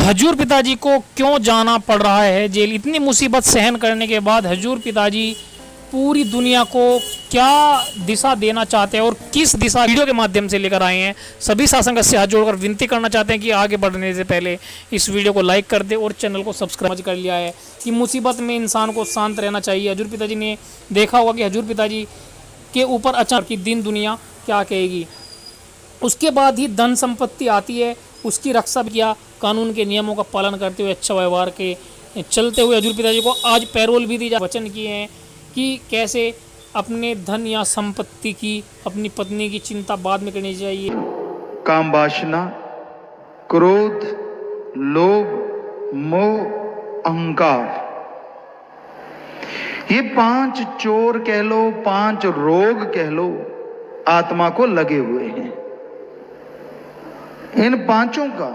हजूर पिताजी को क्यों जाना पड़ रहा है जेल? इतनी मुसीबत सहन करने के बाद हजूर पिताजी पूरी दुनिया को क्या दिशा देना चाहते हैं और किस दिशा वीडियो के माध्यम से लेकर आए हैं। सभी शासन से हाथ जोड़कर विनती करना चाहते हैं कि आगे बढ़ने से पहले इस वीडियो को लाइक कर दे और चैनल को सब्सक्राइब कर लिया है कि मुसीबत में इंसान को शांत रहना चाहिए। हजूर पिताजी ने देखा होगा कि हजूर पिताजी के ऊपर अचानक की दिन दुनिया क्या कहेगी, उसके बाद ही धन संपत्ति आती है। उसकी रक्षा भी किया, कानून के नियमों का पालन करते हुए अच्छा व्यवहार के चलते हुए हजूर पिताजी को आज पैरोल भी दी जा वचन किए हैं कि कैसे अपने धन या संपत्ति की, अपनी पत्नी की चिंता बाद में करनी चाहिए। काम वासना, क्रोध, लोभ, मोह, अहंकार, ये 5 चोर कह लो, 5 रोग कह लो, आत्मा को लगे हुए हैं। इन 5 का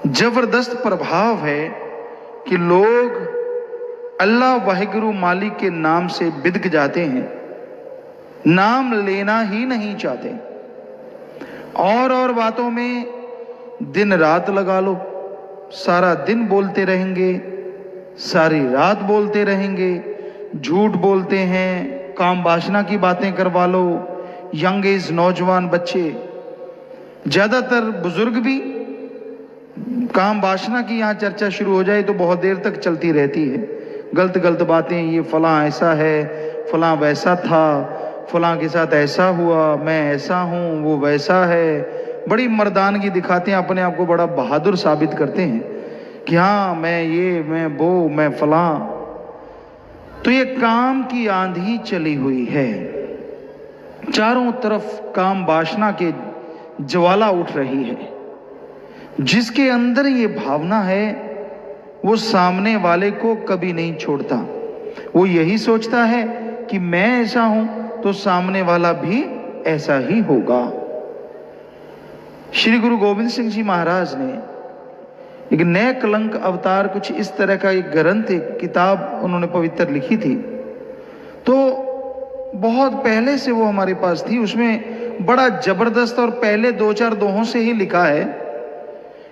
जबरदस्त प्रभाव है कि लोग अल्लाह वाहिगुरु मालिक के नाम से बिदक जाते हैं, नाम लेना ही नहीं चाहते। और बातों में दिन रात लगा लो, सारा दिन बोलते रहेंगे, सारी रात बोलते रहेंगे, झूठ बोलते हैं, काम वासना की बातें करवा लो। यंग एज नौजवान बच्चे, ज्यादातर बुजुर्ग भी, काम वासना की यहाँ चर्चा शुरू हो जाए तो बहुत देर तक चलती रहती है। गलत गलत बातें, ये फलां ऐसा है, फलां वैसा था, फलां के साथ ऐसा हुआ, मैं ऐसा हूँ, वो वैसा है। बड़ी मर्दानगी दिखाते हैं, अपने आप को बड़ा बहादुर साबित करते हैं कि हाँ मैं ये, मैं वो, मैं फलां। तो ये काम की आंधी चली हुई है, चारों तरफ काम वासना के ज्वाला उठ रही है। जिसके अंदर ये भावना है वो सामने वाले को कभी नहीं छोड़ता। वो यही सोचता है कि मैं ऐसा हूं तो सामने वाला भी ऐसा ही होगा। श्री गुरु गोविंद सिंह जी महाराज ने एक नए कलंक अवतार, कुछ इस तरह का एक ग्रंथ, एक किताब उन्होंने पवित्र लिखी थी। तो बहुत पहले से वो हमारे पास थी। उसमें बड़ा जबरदस्त और पहले 2-4 दोहों से ही लिखा है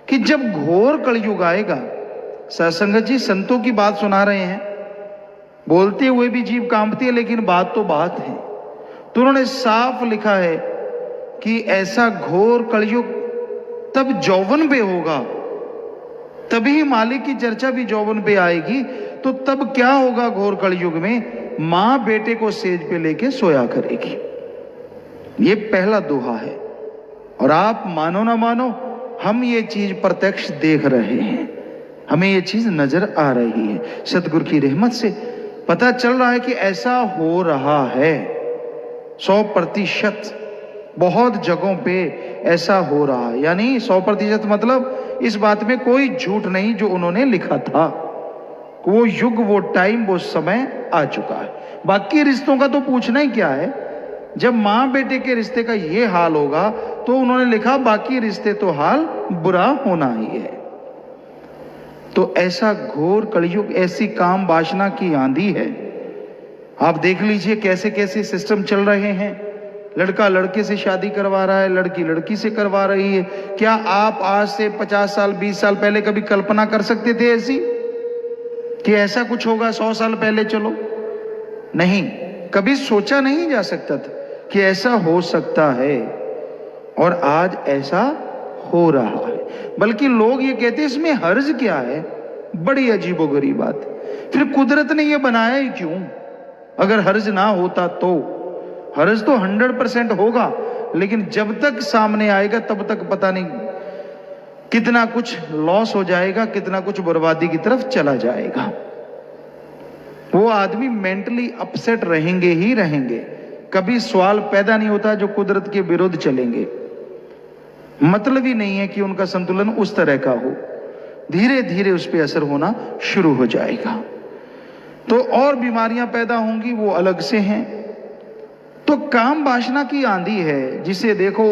कि जब घोर कलयुग आएगा, सत्संगत जी संतों की बात सुना रहे हैं, बोलते हुए भी जीभ कांपती है, लेकिन बात तो बात है। तो उन्होंने साफ लिखा है कि ऐसा घोर कलयुग तब जौवन पे होगा, तभी मालिक की चर्चा भी जौवन पे आएगी। तो तब क्या होगा घोर कलयुग में? मां बेटे को सेज पे लेके सोया करेगी। ये पहला दोहा है। और आप मानो ना मानो, हम ये चीज प्रत्यक्ष देख रहे हैं, हमें ये चीज नजर आ रही है। सतगुरु की रहमत से पता चल रहा है कि ऐसा हो रहा है। 100% बहुत जगहों पे ऐसा हो रहा है। यानी 100% मतलब इस बात में कोई झूठ नहीं जो उन्होंने लिखा था। वो युग, वो टाइम, वो समय आ चुका है। बाकी रिश्तों का तो पूछना ही क्या है। जब मां बेटे के रिश्ते का ये हाल होगा तो उन्होंने लिखा बाकी रिश्ते तो हाल बुरा होना ही है। तो ऐसा घोर कलयुग, ऐसी काम वासना की आंधी है। आप देख लीजिए कैसे कैसे सिस्टम चल रहे हैं। लड़का लड़के से शादी करवा रहा है, लड़की लड़की से करवा रही है। क्या आप आज से 50 साल 20 साल पहले कभी कल्पना कर सकते थे ऐसी कि ऐसा कुछ होगा? 100 साल पहले चलो, नहीं, कभी सोचा नहीं जा सकता था कि ऐसा हो सकता है। और आज ऐसा हो रहा है। बल्कि लोग ये कहते हैं इसमें हर्ज क्या है? बड़ी अजीबोगरीब बात। फिर कुदरत ने ये बनाया ही क्यों? अगर हर्ज ना होता तो? हर्ज तो 100% होगा, लेकिन जब तक सामने आएगा तब तक पता नहीं कितना कुछ लॉस हो जाएगा, कितना कुछ बर्बादी की तरफ चला जाएगा। वो आदमी मेंटली अपसेट रहेंगे ही रहेंगे। कभी सवाल पैदा नहीं होता जो कुदरत के विरुद्ध चलेंगे। मतलब ही नहीं है कि उनका संतुलन उस तरह का हो। धीरे धीरे उस पर असर होना शुरू हो जाएगा। तो और बीमारियां पैदा होंगी, वो अलग से हैं। तो काम वासना की आंधी है, जिसे देखो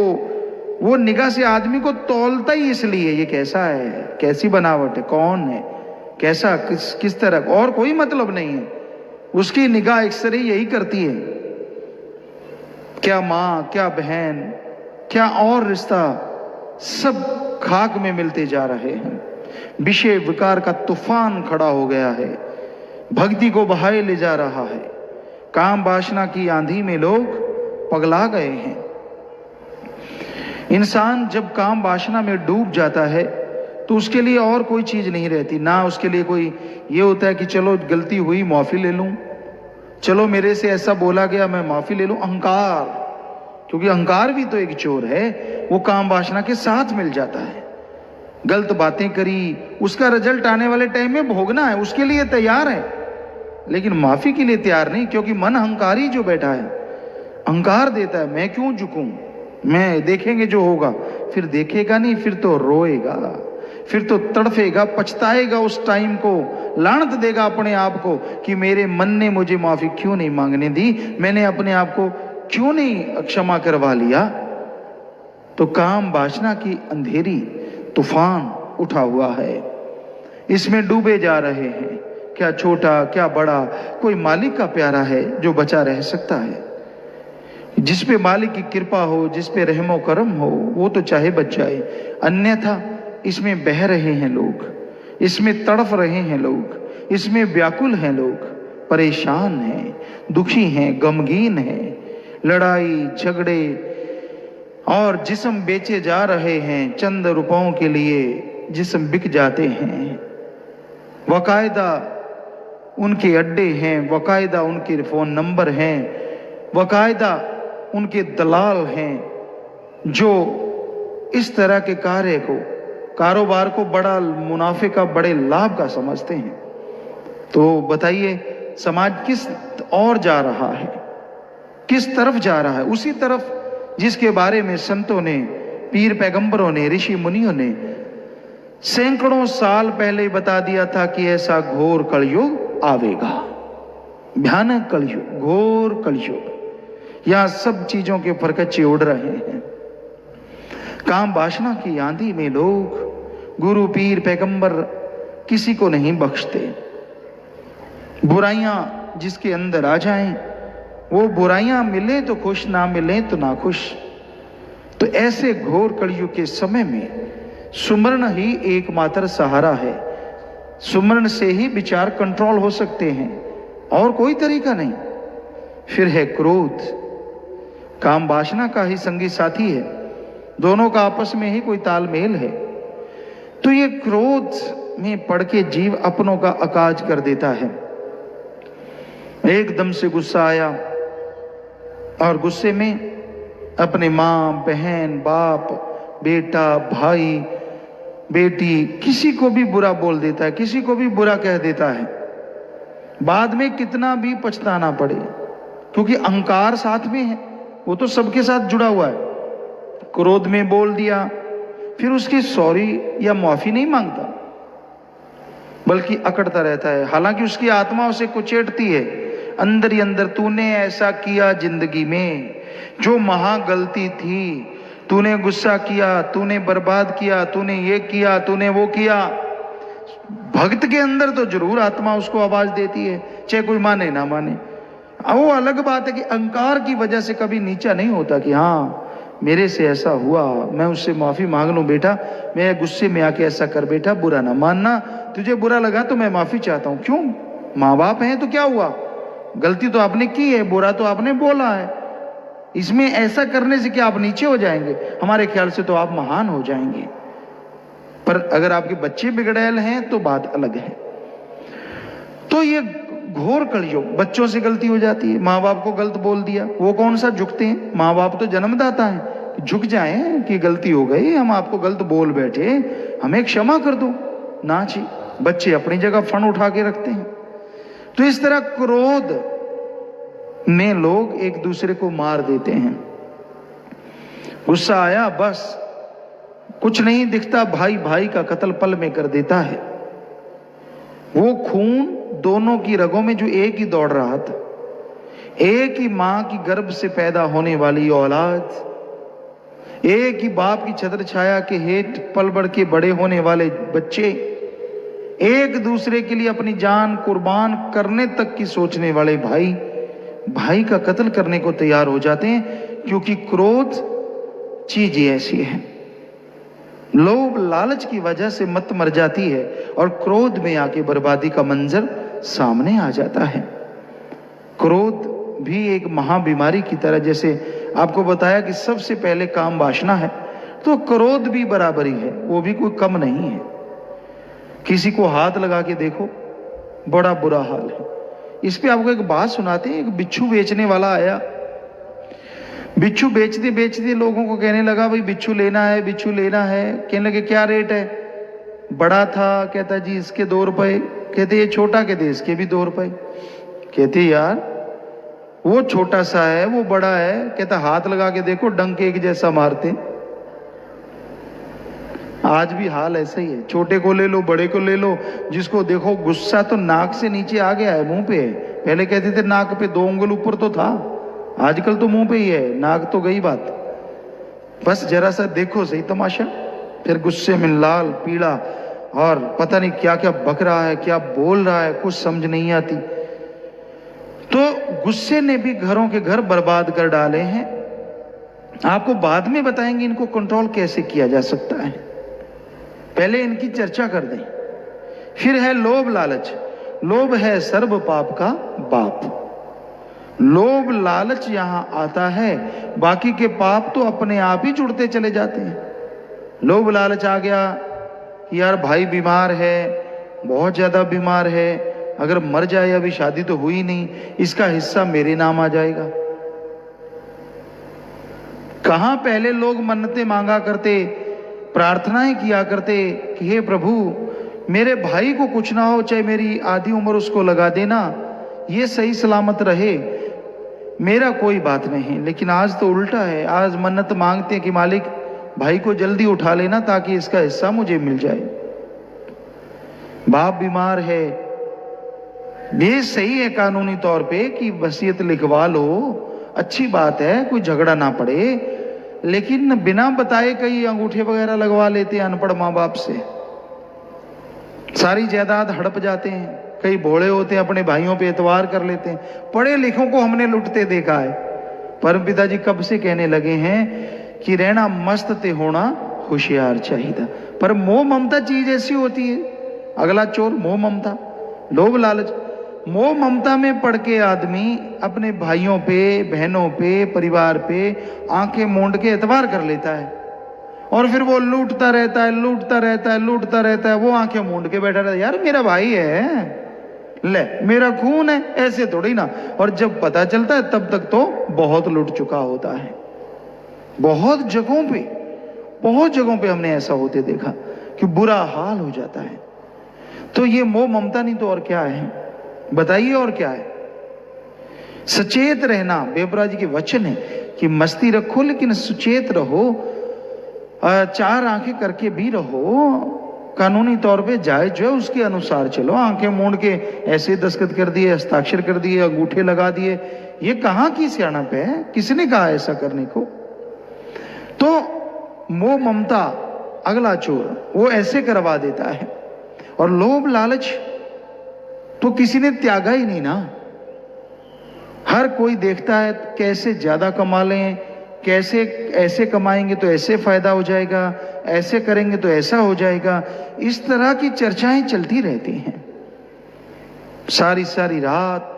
वो निगाह से आदमी को तौलता ही इसलिए ये कैसा है, कैसी बनावट है, कौन है, कैसा, किस तरह, और कोई मतलब नहीं है। उसकी निगाह एक्सरे यही करती है। क्या मां, क्या बहन, क्या और रिश्ता, सब खाक में मिलते जा रहे हैं। विषय विकार का तूफान खड़ा हो गया है, भक्ति को बहाए ले जा रहा है। काम वासना की आंधी में लोग पगला गए हैं। इंसान जब काम वासना में डूब जाता है तो उसके लिए और कोई चीज नहीं रहती। ना उसके लिए कोई ये होता है कि चलो गलती हुई माफी ले लूं, चलो मेरे से ऐसा बोला गया मैं माफी ले लूं। अहंकार, क्योंकि अहंकार भी तो एक चोर है, वो काम वासना के साथ मिल जाता है। गलत बातें करी, उसका रिजल्ट आने वाले टाइम में भोगना है, उसके लिए तैयार है, लेकिन माफी के लिए तैयार नहीं, क्योंकि मन अहंकारी जो बैठा है, अहंकार देता है मैं क्यों झुकूं, मैं देखेंगे जो होगा। फिर देखेगा नहीं, फिर तो रोएगा, फिर तो तड़फेगा, पछताएगा, उस टाइम को लानत देगा अपने आप को कि मेरे मन ने मुझे माफी क्यों नहीं मांगने दी, मैंने अपने आप को क्यों नहीं क्षमा करवा लिया। तो काम वासना की अंधेरी तूफान उठा हुआ है, इसमें डूबे जा रहे हैं। क्या छोटा क्या बड़ा, कोई मालिक का प्यारा है जो बचा रह सकता है। जिस पे मालिक की कृपा हो, जिस पे रहमो करम हो, वो तो चाहे बच जाए, अन्यथा इसमें बह रहे हैं लोग, इसमें तड़फ रहे हैं लोग, इसमें व्याकुल हैं लोग, परेशान हैं, दुखी हैं, गमगीन हैं, लड़ाई झगड़े और जिस्म बेचे जा रहे हैं। चंद रुपयों के लिए जिस्म बिक जाते हैं। वकायदा उनके अड्डे हैं, वकायदा उनके फोन नंबर हैं, वकायदा उनके दलाल हैं जो इस तरह के कार्य को, कारोबार को बड़ा मुनाफे का, बड़े लाभ का समझते हैं। तो बताइए समाज किस ओर जा रहा है, किस तरफ जा रहा है? उसी तरफ जिसके बारे में संतों ने, पीर पैगंबरों ने, ऋषि मुनियों ने सैकड़ों साल पहले बता दिया था कि ऐसा घोर कलयुग आवेगा। भयानक कलयुग, घोर कलयुग। यहां सब चीजों के फरकच्चे उड़ रहे हैं। काम वासना की आंधी में लोग, गुरु पीर पैगंबर किसी को नहीं बख्शते। बुराइयां जिसके अंदर आ जाएं, वो बुराइयां मिले तो खुश, ना मिले तो ना खुश। तो ऐसे घोर कलयुग के समय में सुमरण ही एकमात्र सहारा है। सुमरण से ही विचार कंट्रोल हो सकते हैं, और कोई तरीका नहीं। फिर है क्रोध, काम वासना का ही संगी साथी है, दोनों का आपस में ही कोई तालमेल है। तो ये क्रोध में पड़ के जीव अपनों का अकाज कर देता है। एकदम से गुस्सा आया और गुस्से में अपने मां, बहन, बाप, बेटा, भाई, बेटी, किसी को भी बुरा बोल देता है, किसी को भी बुरा कह देता है। बाद में कितना भी पछताना पड़े, क्योंकि अहंकार साथ में है, वो तो सबके साथ जुड़ा हुआ है। क्रोध में बोल दिया, फिर उसकी सॉरी या माफी नहीं मांगता, बल्कि अकड़ता रहता है। हालांकि उसकी आत्मा उसे कुचेटती है अंदर ही अंदर, तूने ऐसा किया जिंदगी में, जो महा गलती थी, तूने गुस्सा किया, तूने बर्बाद किया, तूने ये किया, तूने वो किया। भक्त के अंदर तो जरूर आत्मा उसको आवाज देती है, चाहे कोई माने ना माने। वो अलग बात है कि अहंकार की वजह से कभी नीचा नहीं होता कि हाँ मेरे से ऐसा हुआ, मैं उससे माफी मांग लूं बेटा, मैं गुस्से में आके ऐसा कर बेटा, बुरा ना मानना, तुझे बुरा लगा तो मैं माफी चाहता हूं। क्यों? माँ बाप हैं तो क्या हुआ, गलती तो आपने की है, बुरा तो आपने बोला है, इसमें ऐसा करने से क्या आप नीचे हो जाएंगे? हमारे ख्याल से तो आप महान हो जाएंगे। पर अगर आपके बच्चे बिगड़ैल हैं तो बात अलग है। तो ये घोर कलयुग, बच्चों से गलती हो जाती है, माँ बाप को गलत बोल दिया, वो कौन सा झुकते हैं? माँ बाप तो जन्मदाता है, झुक जाएं कि गलती हो गई, हम आपको गलत बोल बैठे, हमें क्षमा कर दो। ना जी, बच्चे अपनी जगह फन उठा के रखते हैं। तो इस तरह क्रोध में लोग एक दूसरे को मार देते हैं। गुस्सा आया, बस कुछ नहीं दिखता, भाई भाई का कत्ल पल में कर देता है। वो खून दोनों की रगों में जो एक ही दौड़ रहा था, एक ही मां की गर्भ से पैदा होने वाली औलाद, एक ही बाप की छत्र छाया के हेठ पल बढ़ के बड़े होने वाले बच्चे, एक दूसरे के लिए अपनी जान कुर्बान करने तक की सोचने वाले भाई, भाई का कत्ल करने को तैयार हो जाते हैं, क्योंकि क्रोध चीज ही ऐसी है। लोभ लालच की वजह से मत मर जाती है और क्रोध में आके बर्बादी का मंजर सामने आ जाता है। क्रोध भी एक महाबीमारी की तरह, जैसे आपको बताया कि सबसे पहले काम वासना है, तो क्रोध भी बराबरी है, वो भी कोई कम नहीं है। किसी को हाथ लगा के देखो, बड़ा बुरा हाल है। इस पे आपको एक बात सुनाते हैं। एक बिच्छू बेचने वाला आया, बिच्छू बेचते बेचते लोगों को कहने लगा, भाई बिच्छू लेना है, बिच्छू लेना है। कहने लगे क्या रेट है? बड़ा था, कहता जी इसके 2 रुपए। कहते ये छोटा, कहते इसके भी 2 रुपए। कहते यार वो छोटा सा है, वो बड़ा है। कहता हाथ लगा के देखो, डंक एक जैसा मारते। आज भी हाल ऐसा ही है, छोटे को ले लो, बड़े को ले लो, जिसको देखो गुस्सा तो नाक से नीचे आ गया है, मुंह पे है। पहले कहते थे नाक पे 2 उंगल ऊपर तो था, आजकल तो मुंह पे ही है, नाक तो गई बात। बस जरा सा देखो सही तमाशा, फिर गुस्से में लाल पीला और पता नहीं क्या क्या बक रहा है, क्या बोल रहा है, कुछ समझ नहीं आती। तो गुस्से ने भी घरों के घर बर्बाद कर डाले हैं। आपको बाद में बताएंगे इनको कंट्रोल कैसे किया जा सकता है, पहले इनकी चर्चा कर दें। फिर है लोभ लालच। लोभ है सर्व पाप का बाप। लोभ लालच यहां आता है, बाकी के पाप तो अपने आप ही जुड़ते चले जाते हैं। लोभ लालच आ गया कि यार भाई बीमार है, बहुत ज्यादा बीमार है, अगर मर जाए, अभी शादी तो हुई नहीं, इसका हिस्सा मेरे नाम आ जाएगा। कहां पहले लोग मन्नतें मांगा करते, प्रार्थनाएं किया करते कि हे प्रभु मेरे भाई को कुछ ना हो, चाहे मेरी आधी उम्र उसको लगा देना, ये सही सलामत रहे, मेरा कोई बात नहीं। लेकिन आज तो उल्टा है, आज मन्नत मांगते हैं कि मालिक भाई को जल्दी उठा लेना ताकि इसका हिस्सा मुझे मिल जाए। बाप बीमार है, ये सही है कानूनी तौर पे कि वसीयत लिखवा लो, अच्छी बात है, कोई झगड़ा ना पड़े, लेकिन बिना बताए कई अंगूठे वगैरह लगवा लेते हैं अनपढ़ माँ बाप से, सारी जायदाद हड़प जाते हैं। कई भोले होते हैं, अपने भाइयों पे एतवार कर लेते हैं। पढ़े लिखों को हमने लुटते देखा है। परम पिताजी कब से कहने लगे हैं कि रहना मस्त ते होना होशियार चाहिए। पर मोह ममता चीज ऐसी होती है, अगला चोर मोह ममता, लोभ लालच। मोह ममता में पड़ के आदमी अपने भाइयों पे, बहनों पे, परिवार पे आंखें मूंद के एतबार कर लेता है और फिर वो लूटता रहता है, लूटता रहता है, लूटता रहता है। वो आंखें मूंद के बैठा रहता है, यार मेरा भाई है, ले मेरा खून है, ऐसे थोड़ी ना। और जब पता चलता है तब तक तो बहुत लूट चुका होता है। बहुत जगहों पे हमने ऐसा होते देखा कि बुरा हाल हो जाता है। तो ये मोह ममता नहीं तो और क्या है, बताइए और क्या है? सचेत रहना, बेबरा जी के वचन है कि मस्ती रखो लेकिन सुचेत रहो, 4 आंखें करके भी रहो, कानूनी तौर पे जायज जो है उसके अनुसार चलो। आंखें मूंद के ऐसे दस्तखत कर दिए, हस्ताक्षर कर दिए, अंगूठे लगा दिए, ये कहां की सियाणप है? किसने कहा ऐसा करने को? तो मोह ममता अगला चोर वो ऐसे करवा देता है। और लोभ लालच तो किसी ने त्यागा ही नहीं ना। हर कोई देखता है कैसे ज्यादा कमा लें, कैसे ऐसे कमाएंगे तो ऐसे फायदा हो जाएगा, ऐसे करेंगे तो ऐसा हो जाएगा। इस तरह की चर्चाएं चलती रहती हैं। सारी सारी रात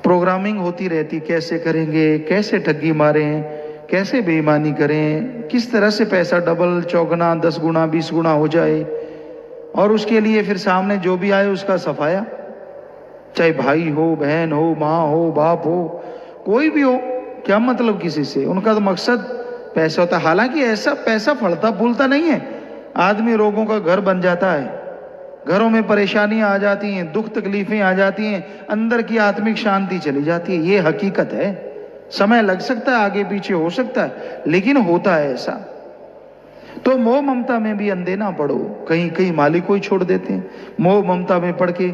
प्रोग्रामिंग होती रहती, कैसे करेंगे, कैसे ठगी मारें, कैसे बेईमानी करें, किस तरह से पैसा डबल, चौगुना, 10 गुना, 20 गुना हो जाए। और उसके लिए फिर सामने जो भी आए उसका सफाया, चाहे भाई हो, बहन हो, माँ हो, बाप हो, कोई भी हो, क्या मतलब किसी से? उनका तो मकसद पैसा होता है। हालांकि ऐसा पैसा फलता फूलता नहीं है। आदमी रोगों का घर बन जाता है, घरों में परेशानियां आ जाती हैं, दुख तकलीफें आ जाती हैं, अंदर की आत्मिक शांति चली जाती है। ये हकीकत है। समय लग सकता है, आगे पीछे हो सकता है, लेकिन होता है ऐसा। तो मोह ममता में भी अंधे ना पड़ो। कहीं कहीं मालिक को ही छोड़ देते हैं, मोह ममता में पड़ के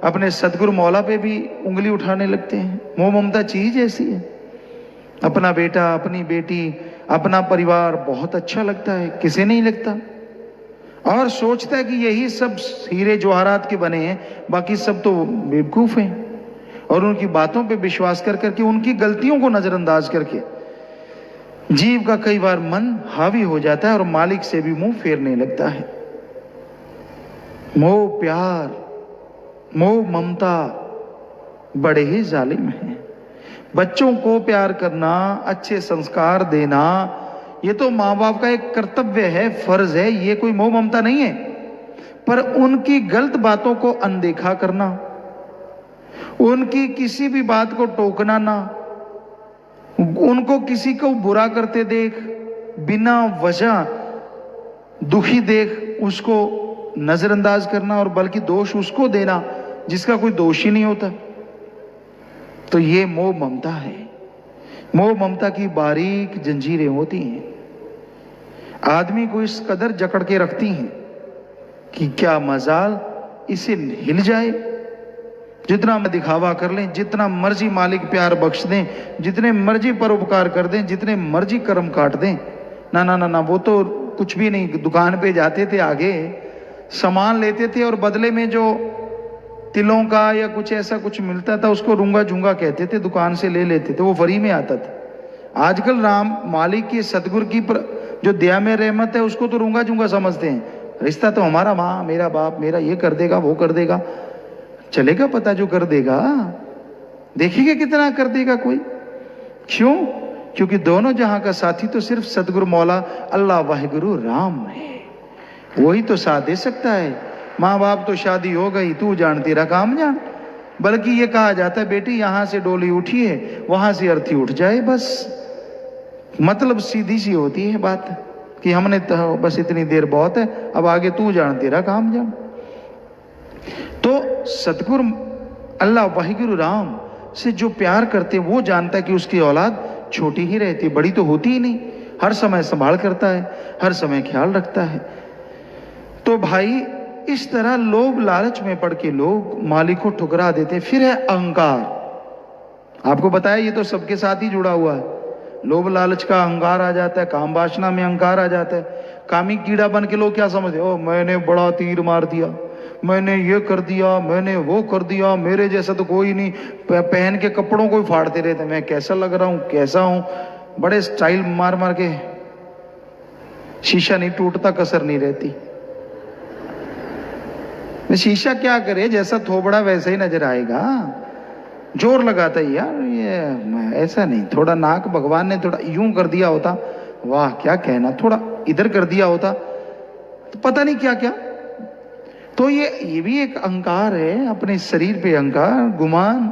अपने सदगुरु मौला पे भी उंगली उठाने लगते हैं। मोह ममता चीज ऐसी है। अपना बेटा, अपनी बेटी, अपना परिवार बहुत अच्छा लगता है, किसे नहीं लगता? और सोचता है कि यही सब हीरे जवाहरात के बने हैं, बाकी सब तो बेवकूफ हैं। और उनकी बातों पे विश्वास कर करके, उनकी गलतियों को नजरअंदाज करके जीव का कई बार मन हावी हो जाता है और मालिक से भी मुंह फेरने लगता है। मोह प्यार, मोह ममता बड़े ही जालिम हैं। बच्चों को प्यार करना, अच्छे संस्कार देना, ये तो माँ बाप का एक कर्तव्य है, फर्ज है, ये कोई मोह ममता नहीं है। पर उनकी गलत बातों को अनदेखा करना, उनकी किसी भी बात को टोकना ना, उनको किसी को बुरा करते देख, बिना वजह दुखी देख उसको नजरअंदाज करना और बल्कि दोष उसको देना जिसका कोई दोष ही नहीं होता, तो ये मोह ममता है। मोह ममता की बारीक जंजीरें होती हैं, आदमी को इस कदर जकड़ के रखती हैं कि क्या मजाल इसे हिल जाए। जितना दिखावा कर लें, जितना मर्जी मालिक प्यार बख्श दें, जितने मर्जी परोपकार कर दें, जितने मर्जी कर्म काट दें, ना ना ना ना, वो तो कुछ भी नहीं। दुकान पे जाते थे, आगे सामान लेते थे और बदले में जो तिलों का या कुछ ऐसा कुछ मिलता था उसको रूंगा झूंगा कहते थे, दुकान से ले लेते थे, वो फ्री में आता था। आजकल राम मालिक की सतगुरु की जो दया में रहमत है उसको तो रूंगा झूंगा समझते हैं। रिश्ता तो हमारा, माँ मेरा बाप मेरा ये कर देगा वो कर देगा, चलेगा पता जो कर देगा, देखेंगे कितना कर देगा कोई। क्यों? क्योंकि दोनों जहां का साथी तो सिर्फ सतगुरु मौला अल्लाह वाहिगुरु राम है, वही तो साथ दे सकता है। माँ बाप तो शादी हो गई, तू जान तेरा काम जान। बल्कि ये कहा जाता है बेटी यहां से डोली उठी है वहां से अर्थी उठ जाए, बस मतलब सीधी सी होती है बात कि हमने तो बस इतनी देर बहुत है, अब आगे तू जान तेरा काम जान। तो सतगुरु अल्लाह वाहिगुरु राम से जो प्यार करते वो जानता है कि उसकी औलाद छोटी ही रहती, बड़ी तो होती ही नहीं, हर समय संभाल करता है, हर समय ख्याल रखता है। तो भाई इस तरह लोभ लालच में पड़ के लोग मालिक को ठुकरा देते। फिर है अहंकार। आपको बताया ये तो सबके साथ ही जुड़ा हुआ है। लोभ लालच का अहंकार आ जाता है, काम वासना में अहंकार आ जाता है। कामी कीड़ा बन के लोग क्या समझते, ओ मैंने बड़ा तीर मार दिया, मैंने ये कर दिया, मैंने वो कर दिया, मेरे जैसा तो कोई नहीं, पहन के कपड़ों को ही फाड़ते रहते, मैं कैसा लग रहा हूं, कैसा हूं, बड़े स्टाइल मार मार के, शीशा नहीं टूटता कसर नहीं रहती। शीशा क्या करे, जैसा थोबड़ा वैसा ही नजर आएगा। जोर लगाता है यार, ये ऐसा नहीं, थोड़ा नाक भगवान ने थोड़ा यूं कर दिया होता, वाह क्या कहना, थोड़ा इधर कर दिया होता तो पता नहीं क्या क्या। तो ये भी एक अहंकार है, अपने शरीर पे अहंकार, गुमान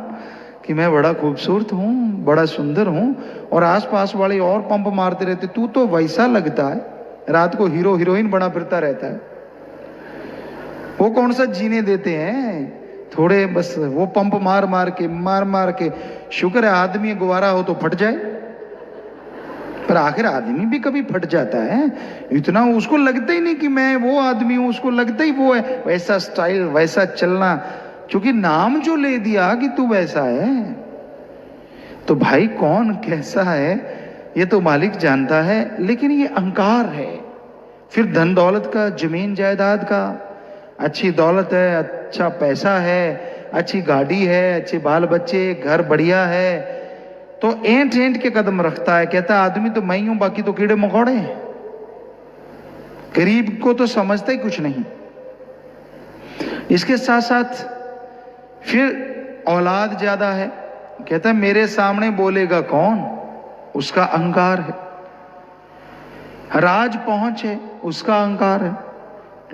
कि मैं बड़ा खूबसूरत हूं, बड़ा सुंदर हूं, और आसपास वाले और पंप मारते रहते, तू तो वैसा लगता है, रात को हीरो हीरोइन बना फिरता रहता है। वो कौन सा जीने देते हैं, थोड़े बस वो पंप मार मार के शुक्र है आदमी गुवारा हो तो फट जाए, पर आखिर आदमी भी कभी फट जाता है। इतना उसको लगता ही नहीं कि मैं वो आदमी हूं, उसको लगता ही वो है, वैसा स्टाइल वैसा चलना, क्योंकि नाम जो ले दिया कि तू वैसा है। तो भाई कौन कैसा है ये तो मालिक जानता है, लेकिन ये अहंकार है। फिर धन दौलत का, जमीन जायदाद का, अच्छी दौलत है, अच्छा पैसा है, अच्छी गाड़ी है, अच्छे बाल बच्चे, घर बढ़िया है, तो एंट एंट के कदम रखता है, कहता है आदमी तो मैं ही हूं, बाकी तो कीड़े मकोड़े हैं। गरीब को तो समझता ही कुछ नहीं। इसके साथ साथ फिर औलाद ज्यादा है, कहता है मेरे सामने बोलेगा कौन, उसका अहंकार है। राज पहुंच है, उसका अहंकार है।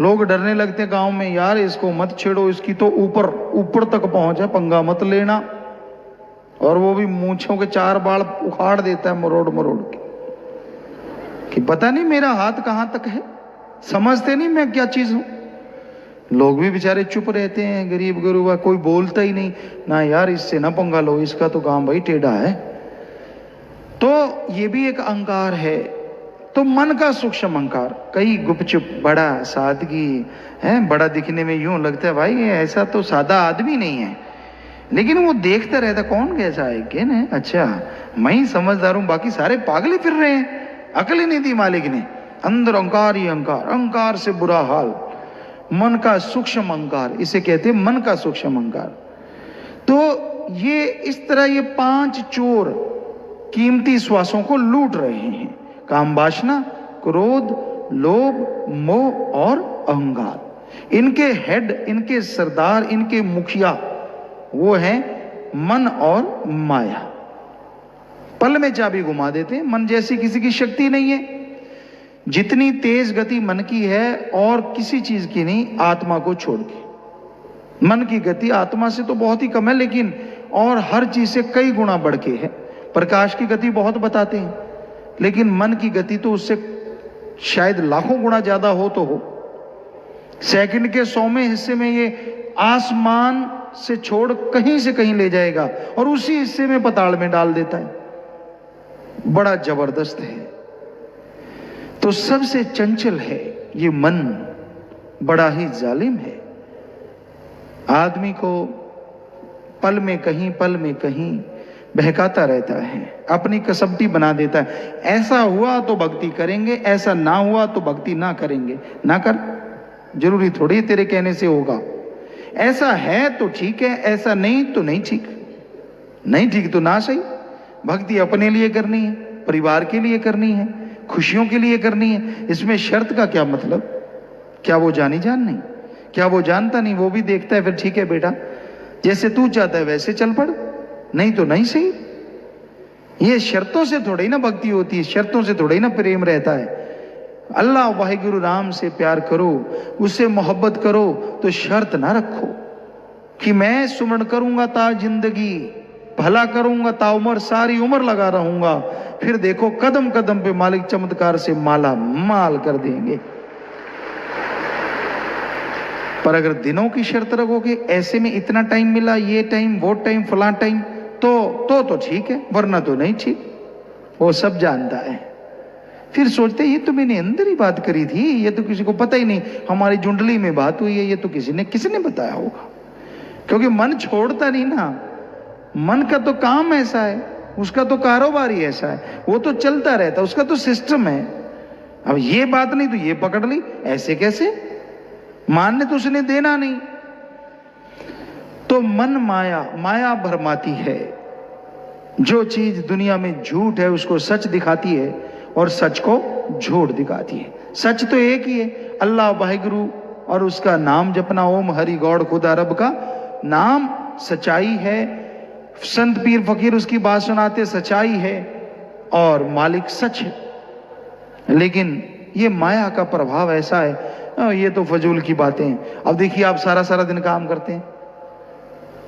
लोग डरने लगते गांव में, यार इसको मत छेड़ो, इसकी तो ऊपर ऊपर तक पहुंच है, पंगा मत लेना, और वो भी मूंछों के 4 बाल उखाड़ देता है मरोड़ मरोड़ के, कि पता नहीं मेरा हाथ कहां तक है, समझते नहीं मैं क्या चीज हूं। लोग भी बेचारे चुप रहते हैं, गरीब गुरुआ, कोई बोलता ही नहीं ना, यार इससे ना पंगा लो, इसका तो काम भाई टेढ़ा है। तो ये भी एक अहंकार है। तो मन का सूक्ष्म अहंकार, कई गुपचुप, बड़ा सादगी है, बड़ा दिखने में यूं लगता है भाई ऐसा तो सादा आदमी नहीं है, लेकिन वो देखता रहता कौन कैसा है, किन है, अच्छा मैं ही समझदार हूं, बाकी सारे पागल ही फिर रहे हैं, अकल ही नहीं दी मालिक ने। अंदर अहंकार ही अहंकार, अहंकार से बुरा हाल, मन का सूक्ष्म अहंकार, इसे कहते हैं मन का सूक्ष्म अहंकार। तो ये इस तरह ये 5 चोर कीमती श्वासों को लूट रहे हैं। काम वासना, क्रोध, लोभ, मोह और अहंकार, इनके हेड, इनके सरदार, इनके मुखिया वो हैं मन और माया। पल में चाबी घुमा देते हैं। मन जैसी किसी की शक्ति नहीं है। जितनी तेज गति मन की है और किसी चीज की नहीं, आत्मा को छोड़ के। मन की गति आत्मा से तो बहुत ही कम है, लेकिन और हर चीज से कई गुना बढ़ के है। प्रकाश की गति बहुत बताते हैं, लेकिन मन की गति तो उससे शायद लाखों गुना ज्यादा हो तो हो। सेकंड के 100वें हिस्से में ये आसमान से छोड़ कहीं से कहीं ले जाएगा और उसी हिस्से में पाताल में डाल देता है। बड़ा जबरदस्त है। तो सबसे चंचल है ये मन, बड़ा ही जालिम है। आदमी को पल में कहीं, पल में कहीं बहकाता रहता है, अपनी कसबटी बना देता है। ऐसा हुआ तो भक्ति करेंगे, ऐसा ना हुआ तो भक्ति ना करेंगे। ना कर, जरूरी थोड़ी तेरे कहने से होगा। ऐसा है तो ठीक है, ऐसा नहीं तो नहीं ठीक। नहीं ठीक तो ना सही। भक्ति अपने लिए करनी है, परिवार के लिए करनी है, खुशियों के लिए करनी है। इसमें शर्त का क्या मतलब? क्या वो जानी जान नहीं? क्या वो जानता नहीं? वो भी देखता है। फिर ठीक है बेटा, जैसे तू चाहता है वैसे चल पड़, नहीं तो नहीं सही। ये शर्तों से थोड़ी ना भक्ति होती है, शर्तों से थोड़ी ना प्रेम रहता है। अल्लाह वाहिगुरु राम से प्यार करो, उससे मोहब्बत करो तो शर्त ना रखो कि मैं सुमरण करूंगा ता जिंदगी, भला करूंगा ता उम्र, सारी उम्र लगा रहूंगा। फिर देखो कदम कदम पे मालिक चमत्कार से माला माल कर देंगे। पर अगर दिनों की शर्त रखोगे, ऐसे में इतना टाइम मिला, ये टाइम, वो टाइम, फलां टाइम, तो ठीक है, वरना तो नहीं ठीक। वो सब जानता है। फिर सोचते ये तो मैंने अंदर ही बात करी थी, ये तो किसी को पता ही नहीं, हमारी जुंडली में बात हुई है, ये तो किसी ने बताया होगा। क्योंकि मन छोड़ता नहीं ना। मन का तो काम ऐसा है, उसका तो कारोबार ही ऐसा है, वो तो चलता रहता, उसका तो सिस्टम है। अब ये बात नहीं तो ये पकड़ ली, ऐसे कैसे? मानने तो उसने देना नहीं। तो मन माया भरमाती है। जो चीज दुनिया में झूठ है उसको सच दिखाती है और सच को झूठ दिखाती है। सच तो एक ही है, अल्लाह वाहिगुरु, और उसका नाम जपना, ओम हरि गौड़ खुदा रब का नाम सच्चाई है। संत पीर फकीर उसकी बात सुनाते, सच्चाई है और मालिक सच है। लेकिन ये माया का प्रभाव ऐसा है, ये तो फजूल की बातें। अब देखिए, आप सारा दिन काम करते हैं।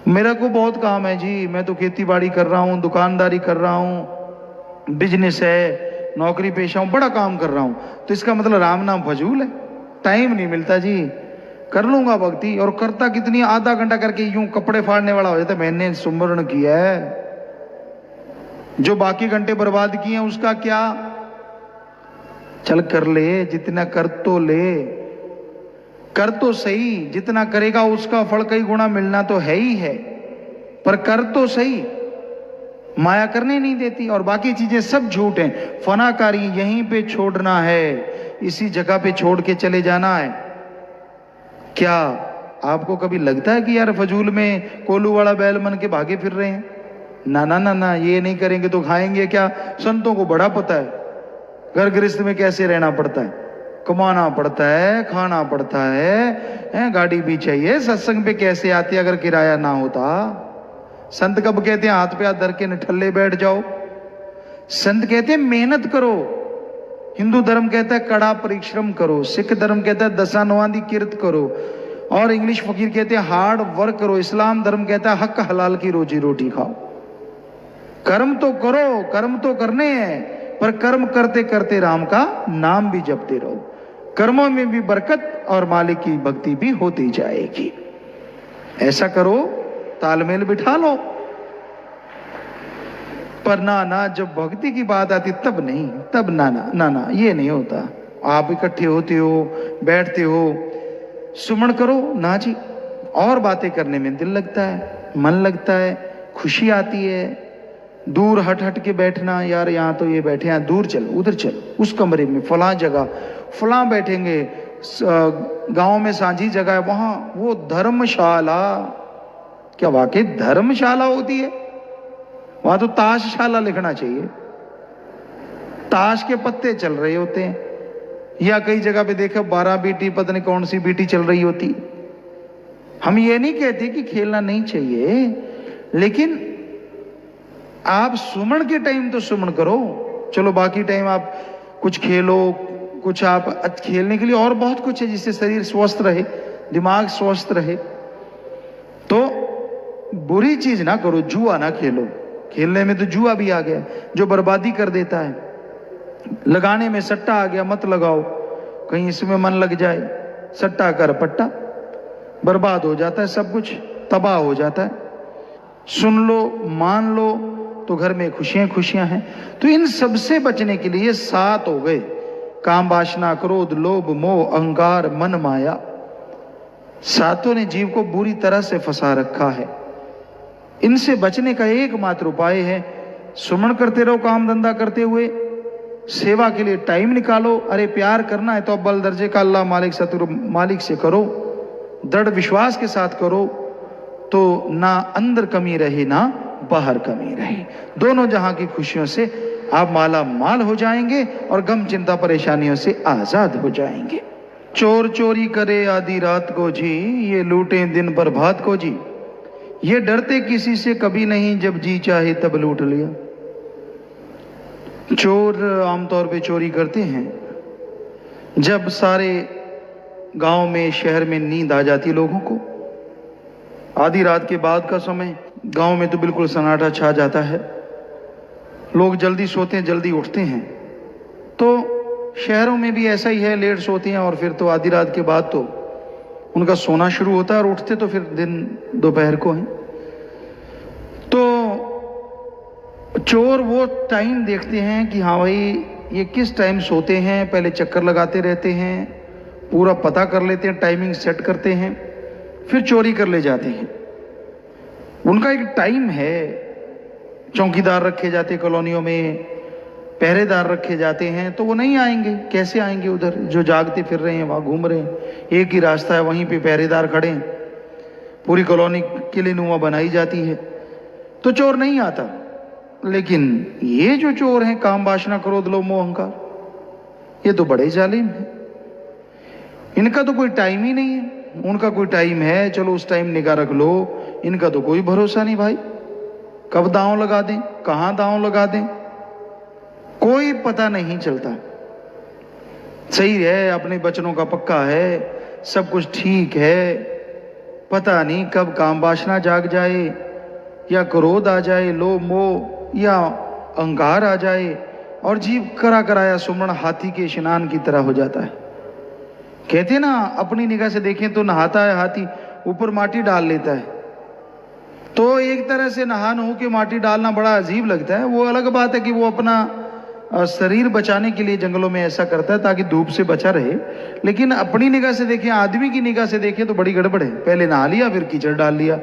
मेरा को बहुत काम है जी, मैं तो खेती बाड़ी कर रहा हूँ, दुकानदारी कर रहा हूँ, बिजनेस है, नौकरी पेशा हूँ, बड़ा काम कर रहा हूँ। तो इसका मतलब राम नाम फजूल है? टाइम नहीं मिलता जी। कर लूंगा भक्ति, और करता कितनी, आधा घंटा करके यूं कपड़े फाड़ने वाला हो जाता। मैंने सुमरण किया है, जो बाकी घंटे बर्बाद किए हैं उसका क्या? चल कर ले, जितना कर तो ले, कर तो सही। जितना करेगा उसका फल कई गुना मिलना तो है ही है, पर कर तो सही। माया करने नहीं देती, और बाकी चीजें सब झूठ हैं। फनाकारी यहीं पे छोड़ना है, इसी जगह पे छोड़ के चले जाना है। क्या आपको कभी लगता है कि यार फजूल में कोलू वाला बैल मन के भागे फिर रहे हैं? ना ना ना ना, ये नहीं करेंगे तो खाएंगे क्या? संतों को बड़ा पता है घर गृहस्थ में कैसे रहना पड़ता है, कमाना पड़ता है, खाना पड़ता है, गाड़ी भी चाहिए। सत्संग पे कैसे आते अगर किराया ना होता? संत कब कहते हैं हाथ पे हाथ धर के निठल्ले बैठ जाओ? संत कहते हैं मेहनत करो। हिंदू धर्म कहता है कड़ा परिश्रम करो, सिख धर्म कहता है दसानवादी किरत करो, और इंग्लिश फकीर कहते हैं हार्ड वर्क करो। इस्लाम धर्म कहता है हक हलाल की रोजी रोटी खाओ। कर्म तो करो, कर्म तो करने हैं, पर कर्म करते करते राम का नाम भी जपते रहो। कर्मों में भी बरकत और मालिक की भक्ति भी होती जाएगी। ऐसा करो, तालमेल बिठा लो। पर ना, जब भक्ति की बात आती तब नहीं, तब ना, ये नहीं होता। आप इकट्ठे होते हो, बैठते हो, सुमन करो ना जी, और बातें करने में दिल लगता है, मन लगता है, खुशी आती है। दूर हट के बैठना, यार यहाँ तो ये बैठे हैं, दूर चल, उधर चल, उस कमरे में फलां जगह फलां बैठेंगे। गांव में सांझी जगह है, वहां वो धर्मशाला। क्या वाकई धर्मशाला होती है? वहां तो ताशशाला लिखना चाहिए। ताश के पत्ते चल रहे होते हैं, या कई जगह पे देखा 12 बीटी, पता नहीं कौन सी बीटी चल रही होती। हम ये नहीं कहते कि खेलना नहीं चाहिए, लेकिन आप सुमन के टाइम तो सुमन करो। चलो बाकी टाइम आप कुछ खेलो, कुछ आप खेलने के लिए और बहुत कुछ है जिससे शरीर स्वस्थ रहे, दिमाग स्वस्थ रहे। तो बुरी चीज ना करो, जुआ ना खेलो। खेलने में तो जुआ भी आ गया जो बर्बादी कर देता है। लगाने में सट्टा आ गया, मत लगाओ, कहीं इसमें मन लग जाए। सट्टा कर पट्टा, बर्बाद हो जाता है, सब कुछ तबाह हो जाता है। सुन लो, मान लो तो घर में खुशियां खुशियां हैं। तो इन सब से बचने के लिए 7 हो गए: काम, वासना, क्रोध, लोभ, मोह, अहंकार, मन, माया। 7 ने जीव को बुरी तरह से फंसा रखा है। इनसे बचने का एकमात्र उपाय है सुमन करते रहो, काम धंधा करते हुए, सेवा के लिए टाइम निकालो। अरे प्यार करना है तो अव्वल दर्जे का अल्लाह मालिक सतगुरु मालिक से करो, दृढ़ विश्वास के साथ करो, तो ना अंदर कमी रहे ना बाहर कमी रहे। दोनों जहां की खुशियों से आप माला माल हो जाएंगे और गम, चिंता, परेशानियों से आजाद हो जाएंगे। चोर चोरी करे आधी रात को जी, ये लूटे दिन भर भात को जी। ये डरते किसी से कभी नहीं, जब जी चाहे तब लूट लिया। चोर आमतौर पे चोरी करते हैं जब सारे गांव में, शहर में नींद आ जाती लोगों को। आधी रात के बाद का समय गांव में तो बिल्कुल सन्नाटा छा जाता है। लोग जल्दी सोते हैं, जल्दी उठते हैं। तो शहरों में भी ऐसा ही है, लेट सोते हैं और फिर तो आधी रात के बाद तो उनका सोना शुरू होता है और उठते तो फिर दिन दोपहर को है। तो चोर वो टाइम देखते हैं कि हाँ भाई ये किस टाइम सोते हैं, पहले चक्कर लगाते रहते हैं, पूरा पता कर लेते हैं, टाइमिंग सेट करते हैं, फिर चोरी कर ले जाते हैं। उनका एक टाइम है। चौकीदार रखे जाते कॉलोनियों में, पहरेदार रखे जाते हैं, तो वो नहीं आएंगे। कैसे आएंगे उधर? जो जागते फिर रहे हैं, वहां घूम रहे हैं, एक ही रास्ता है, वहीं पे पहरेदार खड़े हैं, पूरी कॉलोनी किले नुमा बनाई जाती है, तो चोर नहीं आता। लेकिन ये जो चोर हैं, काम, वासना, क्रोध, लोभ, मोह, अहंकार, ये तो बड़े जालिम हैं। इनका तो कोई टाइम ही नहीं है। उनका कोई टाइम है, चलो उस टाइम निगाह रख लो। इनका तो कोई भरोसा नहीं भाई, कब दांव लगा दें, कहां दांव लगा दें, कोई पता नहीं चलता। सही है, अपने बचनों का पक्का है, सब कुछ ठीक है, पता नहीं कब काम, वासना जाग जाए, या क्रोध आ जाए, लोभ, मोह या अहंकार आ जाए, और जीव करा कराया सुमन हाथी के स्नान की तरह हो जाता है। कहते ना, अपनी निगाह से देखें तो नहाता है हाथी, ऊपर माटी डाल लेता है। तो एक तरह से नहा हो के माटी डालना बड़ा अजीब लगता है। वो अलग बात है कि वो अपना शरीर बचाने के लिए जंगलों में ऐसा करता है ताकि धूप से बचा रहे। लेकिन अपनी निगाह से देखें, आदमी की निगाह से देखें तो बड़ी गड़बड़ है। पहले नहा लिया, फिर कीचड़ डाल लिया।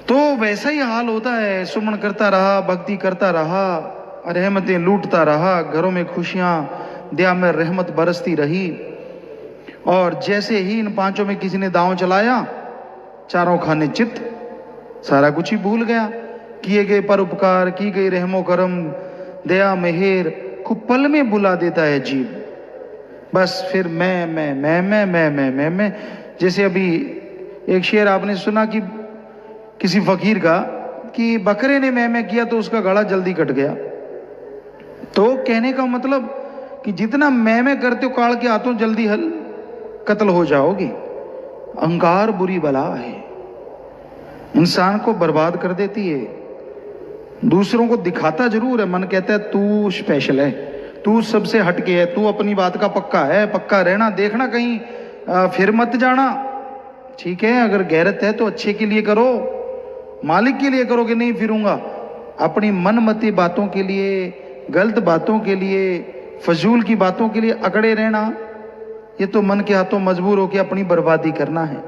तो वैसा ही हाल होता है। सुमन करता रहा, भक्ति करता रहा, रहमतें लूटता रहा, घरों में खुशियां, दया में रहमत बरसती रही। और जैसे ही इन 5 में किसी ने दांव चलाया, चारों खाने चित, सारा कुछ ही भूल गया। किए गए परोपकार, की गई रहमो करम, दया मेहर को पल में बुला देता है जीव। बस फिर मैं। जैसे अभी एक शेर आपने सुना कि किसी फकीर का, कि बकरे ने मैं किया तो उसका गला जल्दी कट गया। तो कहने का मतलब कि जितना मैं करते हो काल के हाथों जल्दी कत्ल हो जाओगे। अहंकार बुरी बला है, इंसान को बर्बाद कर देती है। दूसरों को दिखाता जरूर है, मन कहता है तू स्पेशल है, तू सबसे हटके है, तू अपनी बात का पक्का है, पक्का रहना, देखना कहीं फिर मत जाना। ठीक है, अगर गैरत है तो अच्छे के लिए करो, मालिक के लिए करो कि नहीं फिरूंगा। अपनी मनमती बातों के लिए, गलत बातों के लिए, फजूल की बातों के लिए अकड़े रहना, ये तो मन के हाथों मजबूर होकर अपनी बर्बादी करना है।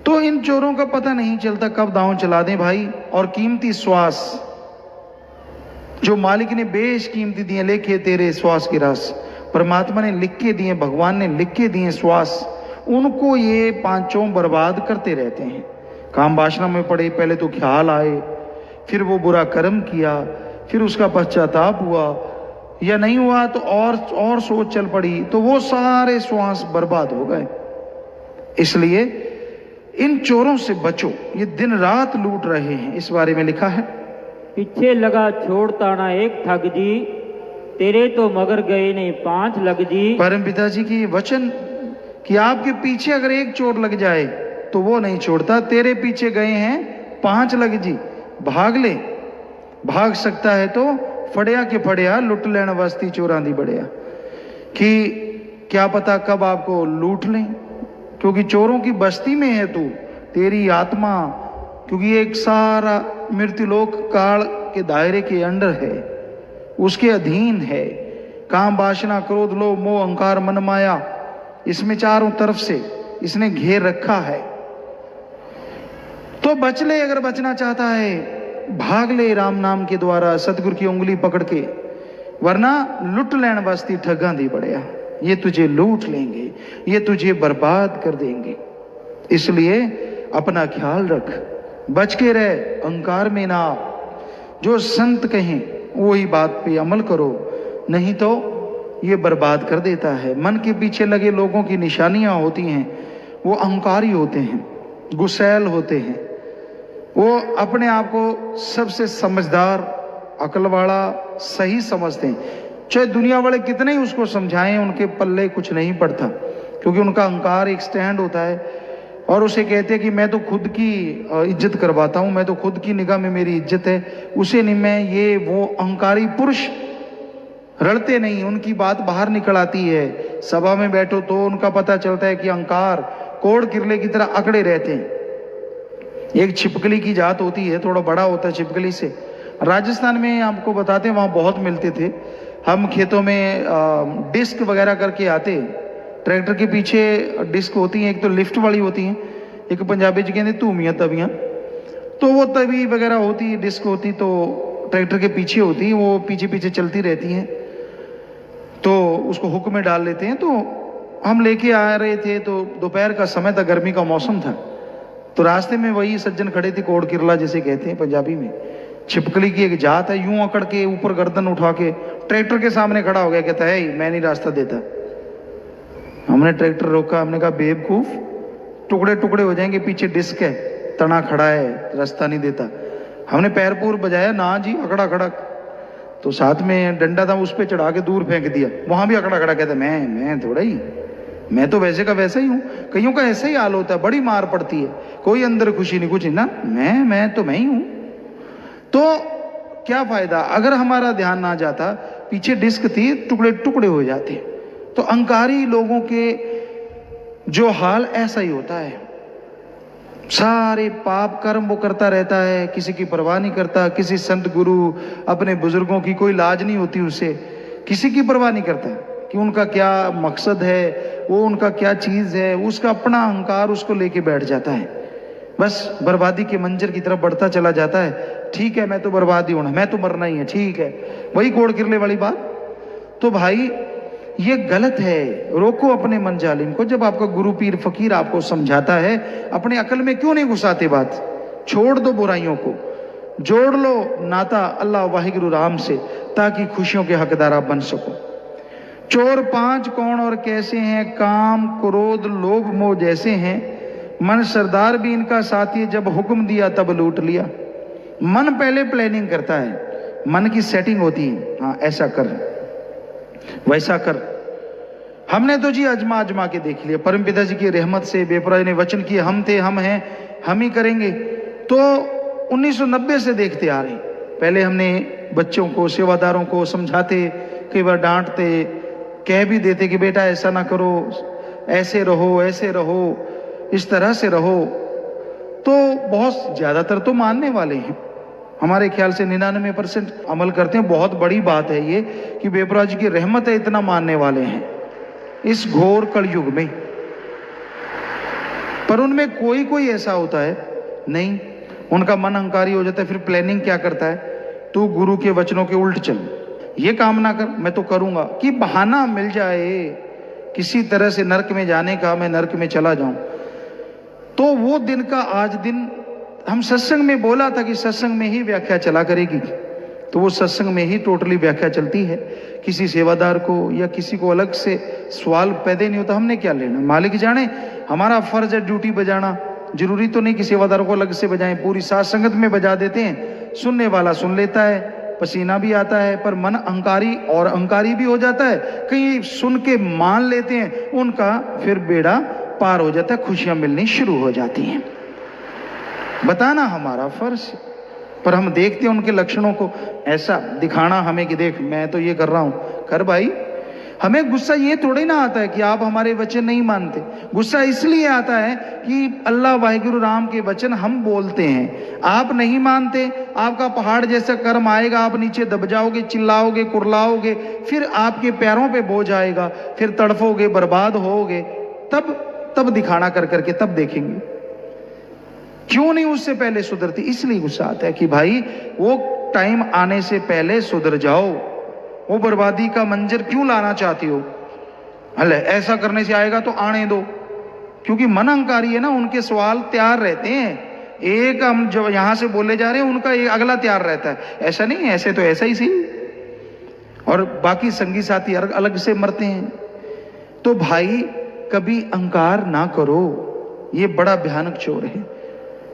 तो इन चोरों का पता नहीं चलता कब दांव चला दें भाई। और कीमती श्वास जो मालिक ने बेशकीमती दिए, लेखे तेरे श्वास की रास, परमात्मा ने लिख के दिए, भगवान ने लिख के दिए श्वास, उनको ये 5 बर्बाद करते रहते हैं। काम वासना में पड़े, पहले तो ख्याल आए, फिर वो बुरा कर्म किया, फिर उसका पश्चाताप हुआ या नहीं हुआ तो और सोच चल पड़ी, तो वो सारे श्वास बर्बाद हो गए। इसलिए इन चोरों से बचो, ये दिन रात लूट रहे हैं। इस बारे में लिखा है, पीछे लगा छोड़ता ना एक ठग जी, तेरे तो मगर गए नहीं 5 लग जी। परम पिताजी की ये वचन कि आपके पीछे अगर एक चोर लग जाए तो वो नहीं छोड़ता, तेरे पीछे गए हैं 5 लग जी, भाग ले। भाग सकता है तो फड़िया के फड़िया लुट लेना वस्ती चोरां दी बड़िया, कि क्या पता कब आपको लूट लें, क्योंकि चोरों की बस्ती में है तू, तेरी आत्मा, क्योंकि एक सारा मृत्युलोक काल के दायरे के अंडर है, उसके अधीन है। काम वासना क्रोध लोभ मोह अहंकार मन माया, इसमें चारों तरफ से इसने घेर रखा है। तो बच ले, अगर बचना चाहता है भाग ले राम नाम के द्वारा, सतगुरु की उंगली पकड़ के, वरना लुट लेन बस्ती ठगा दी बड़िया, ये तुझे लूट लेंगे, ये तुझे बर्बाद कर देंगे। इसलिए अपना ख्याल रख, बच के रह, अहंकार में ना। जो संत कहें वही बात पे अमल करो, नहीं तो ये बर्बाद कर देता है। मन के पीछे लगे लोगों की निशानियां होती हैं, वो अहंकारी होते हैं, गुस्सैल होते हैं, वो अपने आप को सबसे समझदार, अकल वाला, सही समझते हैं। चाहे दुनिया वाले कितने ही उसको समझाएं, उनके पल्ले कुछ नहीं पड़ता, क्योंकि उनका अहंकार एक स्टैंड होता है और उसे कहते हैं कि मैं तो खुद की इज्जत करवाता हूं, मैं तो खुद की निगाह में मेरी इज्जत है, उसे नहीं मैं ये वो। अहंकारी पुरुष रड़ते नहीं, उनकी बात बाहर निकल आती है। सभा में बैठो तो उनका पता चलता है कि अहंकार कोड़ किरले की तरह अकड़े रहते हैं। एक छिपकली की जात होती है, थोड़ा बड़ा होता है छिपकली से, राजस्थान में आपको बताते हैं वहाँ बहुत मिलते थे। हम खेतों में डिस्क वगैरह करके आते, ट्रैक्टर के पीछे डिस्क होती हैं, एक तो लिफ्ट वाली होती हैं, एक पंजाबी जी कहते धूमियाँ तवियाँ, तो वो तवी वगैरह होती, डिस्क होती तो ट्रैक्टर के पीछे होती, वो पीछे पीछे चलती रहती हैं, तो उसको हुक में डाल लेते हैं। तो हम लेके आ रहे थे, तो दोपहर का समय था, गर्मी का मौसम था, तो रास्ते में वही सज्जन खड़े थे, कोड़ किरला जिसे कहते हैं पंजाबी में, छिपकली की एक जात है, यूं अकड़ के ऊपर गर्दन उठा के ट्रैक्टर के सामने खड़ा हो गया, कहता है मैं नहीं रास्ता देता। हमने ट्रैक्टर रोका, हमने कहा बेवकूफ, टुकड़े टुकड़े हो जाएंगे, पीछे डिस्क है, तना खड़ा है, रास्ता नहीं देता। हमने पैर पूर बजाया, ना जी अकड़ा खड़ा, तो साथ में डंडा था उस पर चढ़ा के दूर फेंक दिया, वहां भी अकड़ा खड़ा, कहता मैं थोड़ा ही, मैं तो वैसे का वैसा ही हूं। कईयों का ऐसा ही हाल होता है, बड़ी मार पड़ती है, कोई अंदर खुशी नहीं, कुछ नहीं ना, मैं ही हूं। तो क्या फायदा, अगर हमारा ध्यान ना जाता, पीछे डिस्क थी, टुकड़े टुकड़े हो जाते। तो अहंकारी लोगों के जो हाल ऐसा ही होता है, सारे पाप कर्म वो करता रहता है, किसी की परवाह नहीं करता, किसी संत गुरु अपने बुजुर्गों की कोई लाज नहीं होती उसे, किसी की परवाह नहीं करता कि उनका क्या मकसद है, वो उनका क्या चीज है, उसका अपना अहंकार उसको लेके बैठ जाता है, बस बर्बादी के मंजर की तरफ बढ़ता चला जाता है। ठीक है मैं तो बर्बादी होना, मैं तो मरना ही है, ठीक है, वही कोड़ किरले वाली बात। तो भाई ये गलत है, रोको अपने मन जालिम को। जब आपका गुरु पीर फकीर आपको समझाता है, अपने अकल में क्यों नहीं घुसाते बात, छोड़ दो बुराइयों को, जोड़ लो नाता अल्लाह वाहिगुरु राम से, ताकि खुशियों के हकदार आप बन सको। चोर 5 कौन और कैसे हैं, काम क्रोध लोभ मोह जैसे हैं, मन सरदार भी इनका साथी है, जब हुक्म दिया तब लूट लिया। मन पहले प्लानिंग करता है, मन की सेटिंग होती है, हाँ ऐसा कर वैसा कर। हमने तो जी आजमा आजमा के देख लिया, परमपिता जी की रहमत से बेपराय ने वचन किए, हम थे, हम हैं, हम ही करेंगे। तो 1990 से देखते आ रहे, पहले हमने बच्चों को सेवादारों को समझाते, कई बार डांटते, कह भी देते कि बेटा ऐसा ना करो, ऐसे रहो, इस तरह से रहो। तो बहुत ज्यादातर तो मानने वाले हैं, हमारे ख्याल से 99% अमल करते हैं। बहुत बड़ी बात है ये कि बेपरा जी की रहमत है, इतना मानने वाले हैं इस घोर कलयुग में। पर उनमें कोई कोई ऐसा होता है नहीं, उनका मन अहंकारी हो जाता है, फिर प्लानिंग क्या करता है, तू गुरु के वचनों के उल्ट चल, ये काम ना कर, मैं तो करूंगा, कि बहाना मिल जाए किसी तरह से नरक में जाने का, मैं नरक में चला जाऊं। तो वो दिन का आज दिन हम सत्संग में बोला था कि सत्संग में ही व्याख्या चला करेगी, तो वो सत्संग में ही टोटली व्याख्या चलती है। किसी सेवादार को या किसी को अलग से सवाल पैदा नहीं होता, हमने क्या लेना, मालिक जाने। हमारा फर्ज है ड्यूटी बजाना, जरूरी तो नहीं कि सेवादारों को अलग से बजाएं, पूरी साथ संगत में बजा देते हैं, सुनने वाला सुन लेता है, पसीना भी आता है, पर मन अहंकारी और अहंकारी भी हो जाता है। कहीं सुन के मान लेते हैं, उनका फिर बेड़ा पार हो जाता है, खुशियां मिलनी शुरू हो जाती हैं। बताना हमारा फर्ज है, पर हम देखते हैं उनके लक्षणों को, ऐसा दिखाना हमें कि देख मैं तो ये कर रहा हूं, कर भाई। हमें गुस्सा ये थोड़ी ना आता है कि आप हमारे वचन नहीं मानते, गुस्सा इसलिए आता है कि अल्लाह वाहिगुरु राम के वचन हम बोलते हैं, आप नहीं मानते, आपका पहाड़ जैसा कर्म आएगा, आप नीचे दब जाओगे, चिल्लाओगे, कुरलाओगे, फिर आपके पैरों पे बोझ आएगा, फिर तड़फोगे, बर्बाद होगे, तब दिखाना कर करके तब देखेंगे। क्यों नहीं उससे पहले सुधरती, इसलिए गुस्सा आता है कि भाई वो टाइम आने से पहले सुधर जाओ, वो बर्बादी का मंजर क्यों लाना चाहती हो, अले ऐसा करने से आएगा तो आने दो। क्योंकि मन अहंकारी है ना, उनके सवाल तैयार रहते हैं, एक हम जब यहां से बोले जा रहे हैं उनका एक अगला तैयार रहता है, ऐसा नहीं ऐसे तो ऐसा ही सही, और बाकी संगी साथी अलग से मरते हैं। तो भाई कभी अहंकार ना करो, ये बड़ा भयानक चोर है।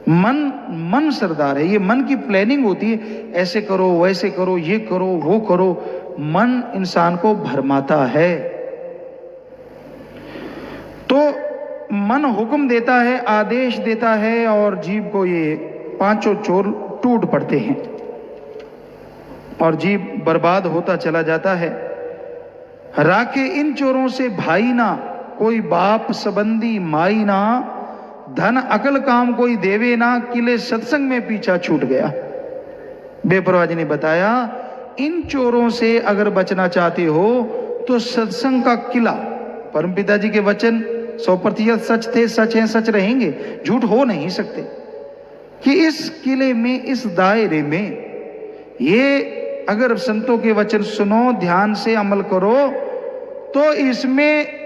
मन सरदार है, ये मन की प्लानिंग होती है, ऐसे करो वैसे करो, ये करो वो करो, मन इंसान को भरमाता है। तो मन हुक्म देता है, आदेश देता है, और जीव को ये पांचों चोर टूट पड़ते हैं और जीव बर्बाद होता चला जाता है। राखे इन चोरों से भाई ना, कोई बाप संबंधी माई ना, धन अकल काम कोई देवे ना, किले सत्संग में पीछा छूट गया। बेपरवाह जी ने बताया, इन चोरों से अगर बचना चाहते हो तो सत्संग का किला, परमपिता जी के वचन 100% सच थे, सच हैं, सच रहेंगे, झूठ हो नहीं सकते, कि इस किले में, इस दायरे में, ये अगर संतों के वचन सुनो, ध्यान से अमल करो, तो इसमें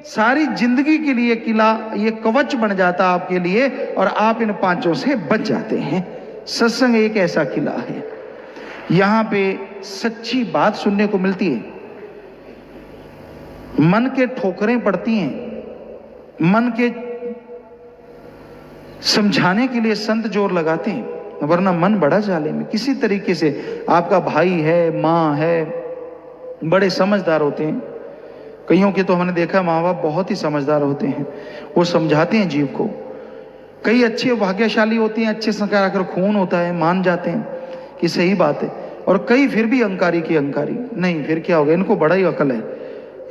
सारी जिंदगी के लिए किला, ये कवच बन जाता आपके लिए, और आप इन पांचों से बच जाते हैं। सत्संग एक ऐसा किला है, यहां पे सच्ची बात सुनने को मिलती है, मन के ठोकरें पड़ती हैं, मन के समझाने के लिए संत जोर लगाते हैं, वरना मन बड़ा जाले में। किसी तरीके से आपका भाई है, माँ है, बड़े समझदार होते हैं, कईयों के तो हमने देखा माँ बाप बहुत ही समझदार होते हैं, वो समझाते हैं जीव को। कई अच्छे भाग्यशाली होते हैं, अच्छे संस्कार आकर खून होता है, मान जाते हैं कि सही बात है, और कई फिर भी अहंकारी की अहंकारी, नहीं फिर क्या होगा, इनको बड़ा ही अकल है,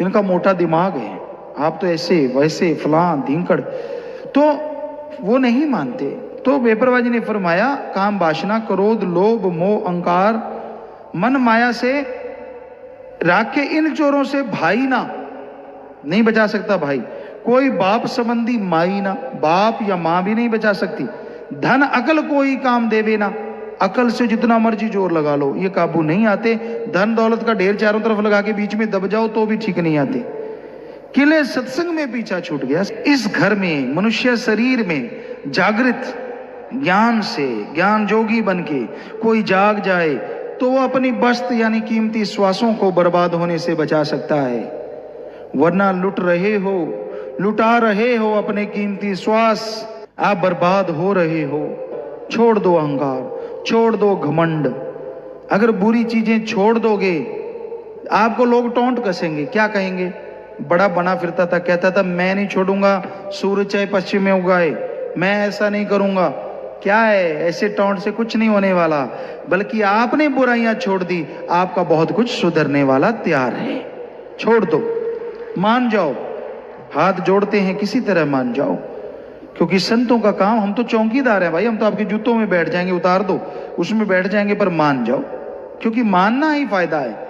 इनका मोटा दिमाग है, आप तो ऐसे वैसे फलां धींकड़, तो वो नहीं मानते। तो बेपरवाह जी ने फरमाया, काम वासना क्रोध लोभ मोह अहंकार मन माया से राखे इन चोरों से भाई ना, नहीं बचा सकता भाई, कोई बाप संबंधी माई ना, बाप या मां भी नहीं बचा सकती, धन अकल कोई काम देवे ना, अकल से जितना मर्जी जोर लगा लो ये काबू नहीं आते, धन दौलत का ढेर चारों तरफ लगा के बीच में दब जाओ तो भी ठीक नहीं आते। किले सत्संग में पीछा छूट गया। इस घर में मनुष्य शरीर में जागृत ज्ञान से, ज्ञान जोगी बनके कोई जाग जाए तो वो अपनी बस्त यानी कीमती श्वासों को बर्बाद होने से बचा सकता है, वरना लुट रहे हो, लुटा रहे हो अपने कीमती श्वास, आप बर्बाद हो रहे हो। छोड़ दो अहंकार, छोड़ दो घमंड, अगर बुरी चीजें छोड़ दोगे आपको लोग टोंट कसेंगे, क्या कहेंगे, बड़ा बना फिरता था, कहता था मैं नहीं छोड़ूंगा सूरज चाहे पश्चिम में उगाए, मैं ऐसा नहीं करूंगा। क्या है, ऐसे टोंट से कुछ नहीं होने वाला, बल्कि आपने बुराइयां छोड़ दी, आपका बहुत कुछ सुधरने वाला तैयार है। छोड़ दो, मान जाओ, हाथ जोड़ते हैं किसी तरह मान जाओ, क्योंकि संतों का काम, हम तो चौकीदार हैं भाई, हम तो आपके जूतों में बैठ जाएंगे, उतार दो उसमें बैठ जाएंगे, पर मान जाओ, क्योंकि मानना ही फायदा है।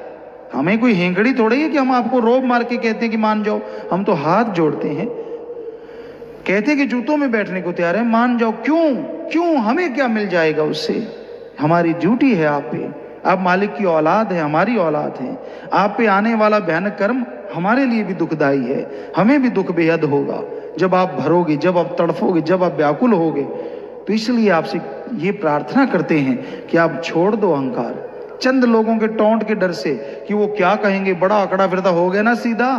हमें कोई हेंगड़ी थोड़ी है कि हम आपको रोब मार के कहते हैं कि मान जाओ, हम तो हाथ जोड़ते हैं, कहते हैं कि जूतों में बैठने को तैयार है, मान जाओ। क्यों हमें क्या मिल जाएगा उससे, हमारी ड्यूटी है आप पे, आप मालिक की औलाद है, हमारी औलाद है, आप पे आने वाला भयानक कर्म हमारे लिए भी दुखदाई है, हमें भी दुख बेहद होगा जब आप भरोगे, जब आप तड़फोगे, जब आप व्याकुल होगे, तो इसलिए आपसे ये प्रार्थना करते हैं कि आप छोड़ दो अहंकार। चंद लोगों के टोंट के डर से कि वो क्या कहेंगे, बड़ा अकड़ा फिरता हो गया ना सीधा,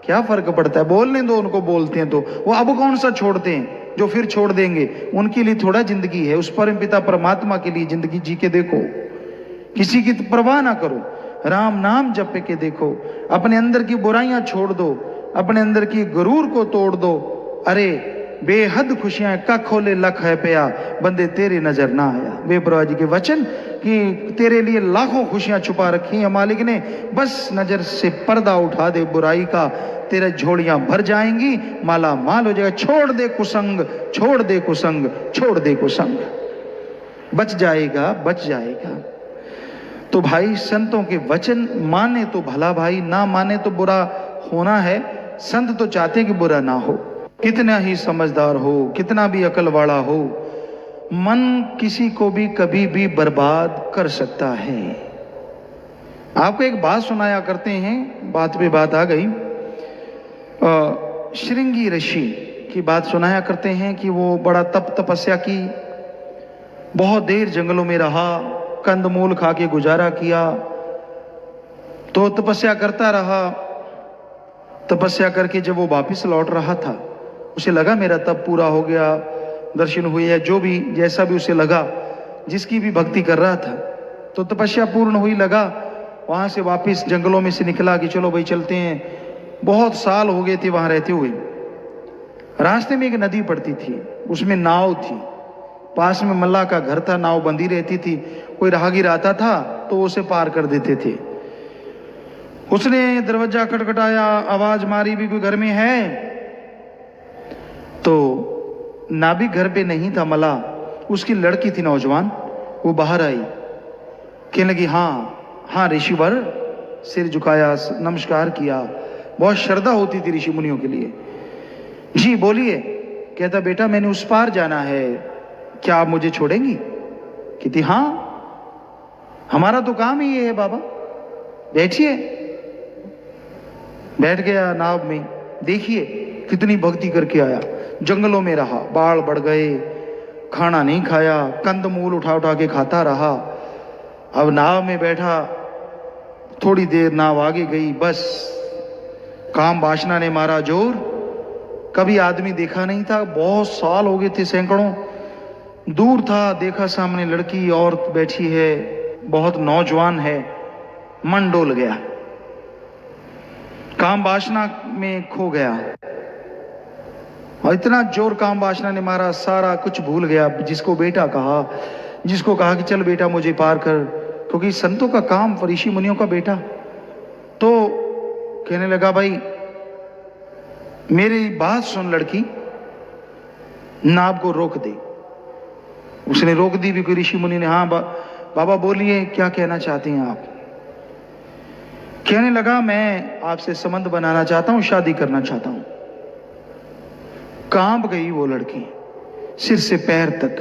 क्या फर्क पड़ता है, बोलने दो उनको, बोलते हैं तो वो अब कौन सा छोड़ते हैं जो फिर छोड़ देंगे। उनके लिए थोड़ा जिंदगी है, उस परम पिता परमात्मा के लिए जिंदगी जी के देखो, किसी की परवाह ना करो, राम नाम जप के देखो, अपने अंदर की बुराइयां छोड़ दो, अपने अंदर की गुरूर को तोड़ दो। अरे बेहद खुशियां का खोले लख है पया, बंदे तेरी नजर ना आया। बेपरवाह जी के वचन कि तेरे लिए लाखों खुशियां छुपा रखी हैं मालिक ने, बस नजर से पर्दा उठा दे बुराई का, तेरे झोलियां भर जाएंगी, माला माल हो जाएगा। छोड़ दे कुसंग, छोड़ दे कुसंग, छोड़ दे कुसंग, बच जाएगा, बच जाएगा। तो भाई संतों के वचन माने तो भला भाई, ना माने तो बुरा होना है। संत तो चाहते कि बुरा ना हो, कितना ही समझदार हो, कितना भी अकल वाला हो, मन किसी को भी कभी भी बर्बाद कर सकता है। आपको एक बात सुनाया करते हैं, बात पे बात आ गई। श्रृंगी ऋषि की बात सुनाया करते हैं कि वो बड़ा तपस्या की, बहुत देर जंगलों में रहा, कंदमूल खा के गुजारा किया, तो तपस्या करता रहा। तपस्या करके जब वो वापिस लौट रहा था, उसे लगा मेरा तप पूरा हो गया, दर्शन हुए, या जो भी जैसा भी उसे लगा, जिसकी भी भक्ति कर रहा था, तो तपस्या पूर्ण हुई। लगा वहां से वापिस जंगलों में से निकला कि चलो भाई चलते हैं। बहुत साल हो गए थे वहां रहते हुए। रास्ते में एक नदी पड़ती थी, उसमें नाव थी, पास में मल्लाह का घर था, नाव बंधी रहती थी। कोई राहगीर आता था तो उसे पार कर देते थे। उसने दरवाजा खटखटाया, आवाज मारी भी कोई घर में है, तो नाबिक घर पे नहीं था मल्लाह, उसकी लड़की थी नौजवान, वो बाहर आई, कहने लगी हाँ हाँ ऋषिवर। सिर झुकाया, नमस्कार किया, बहुत श्रद्धा होती थी ऋषि मुनियों के लिए। जी बोलिए। कहता बेटा मैंने उस पार जाना है, क्या आप मुझे छोड़ेंगी? कहती हाँ, हमारा तो काम ही ये है बाबा, बैठिए। बैठ गया नाव में। देखिए कितनी भक्ति करके आया, जंगलों में रहा, बाढ़ बढ़ गए, खाना नहीं खाया, कंदमूल उठा उठा के खाता रहा। अब नाव में बैठा, थोड़ी देर नाव आगे गई, बस काम वासना ने मारा जोर। कभी आदमी देखा नहीं था, बहुत साल हो गए थे, सैकड़ों। दूर था, देखा सामने लड़की औरत बैठी है, बहुत नौजवान है, मन डोल गया, काम वासना में खो गया, और इतना जोर काम वासना ने मारा, सारा कुछ भूल गया। जिसको बेटा कहा, जिसको कहा कि चल बेटा मुझे पार कर, क्योंकि संतों का काम, ऋषि मुनियों का बेटा, तो कहने लगा भाई मेरी बात सुन लड़की, नाव को रोक दे। उसने रोक दी भी, कोई ऋषि मुनि ने हाँ बाबा बोलिए क्या कहना चाहते हैं आप? कहने लगा मैं आपसे संबंध बनाना चाहता हूं, शादी करना चाहता हूं। कांप गई वो लड़की सिर से पैर तक।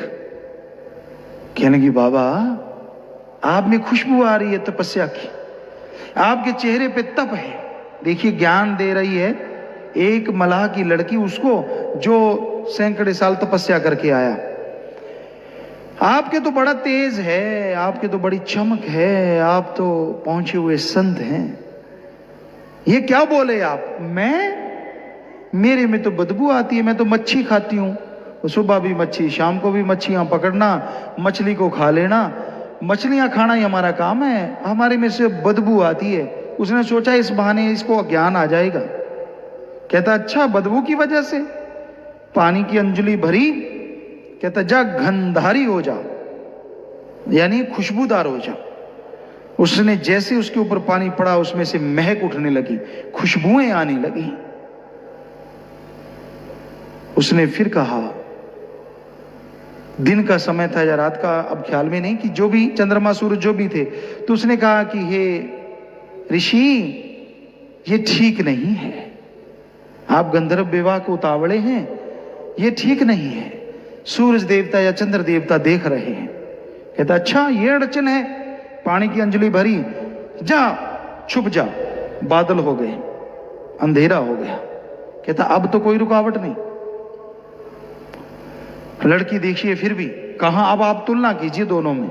कहने लगी बाबा आप में खुशबू आ रही है तपस्या की, आपके चेहरे पे तप है। देखिए ज्ञान दे रही है एक मलाह की लड़की उसको, जो सैकड़े साल तपस्या करके आया। आपके तो बड़ा तेज है, आपके तो बड़ी चमक है, आप तो पहुंचे हुए संत हैं। ये क्या बोले आप? मेरे में तो बदबू आती है, मैं तो मच्छी खाती हूं, सुबह भी मच्छी, शाम को भी मच्छियां पकड़ना, मछली को खा लेना, मछलियां खाना ही हमारा काम है, हमारे में से बदबू आती है। उसने सोचा इस बहाने इसको ज्ञान आ जाएगा। कहता अच्छा बदबू की वजह से? पानी की अंजलि भरी, कहता जा गंधारी हो जा, यानी खुशबूदार हो जा। उसने जैसे उसके ऊपर पानी पड़ा, उसमें से महक उठने लगी, खुशबुएं आने लगी। उसने फिर कहा, दिन का समय था या रात का अब ख्याल में नहीं, कि जो भी चंद्रमा सूरज जो भी थे, तो उसने कहा कि हे ऋषि ये ठीक नहीं है, आप गंधर्व विवाह को उतावले हैं, ये ठीक नहीं है, सूरज देवता या चंद्र देवता देख रहे हैं। कहता अच्छा ये अड़चन है? पानी की अंजलि भरी, जा छुप जा। बादल हो गए, अंधेरा हो गया। कहता अब तो कोई रुकावट नहीं। लड़की देखिए फिर भी कहाँ, अब आप तुलना कीजिए दोनों में,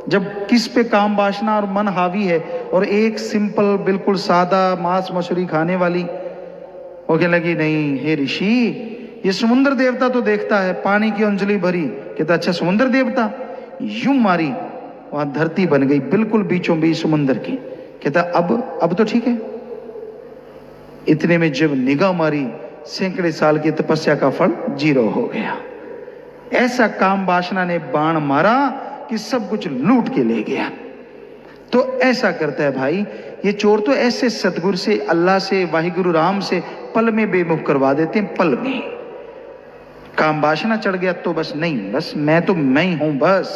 जब किस पे काम वासना और मन हावी है और एक सिंपल बिल्कुल सादा मांस मछली खाने वाली। वो कहने लगी नहीं हे ऋषि, ये समुद्र देवता तो देखता है, पानी की अंजलि भरी, कहता अच्छा समुद्र देवता, यूं मारी वहां धरती बन गई बिल्कुल बीचों बीच समुद्र की। कहता अब तो ठीक है। इतने में जब निगाह मारी, सैकड़े साल की तपस्या का फल 0 हो गया। ऐसा काम वासना ने बाण मारा कि सब कुछ लूट के ले गया। तो ऐसा करता है भाई ये चोर, तो ऐसे सतगुरु से, अल्लाह से, वाहिगुरु राम से पल में बेमुख करवा देते हैं, पल में। काम वासना चढ़ गया तो बस नहीं, बस मैं तो मैं ही हूं, बस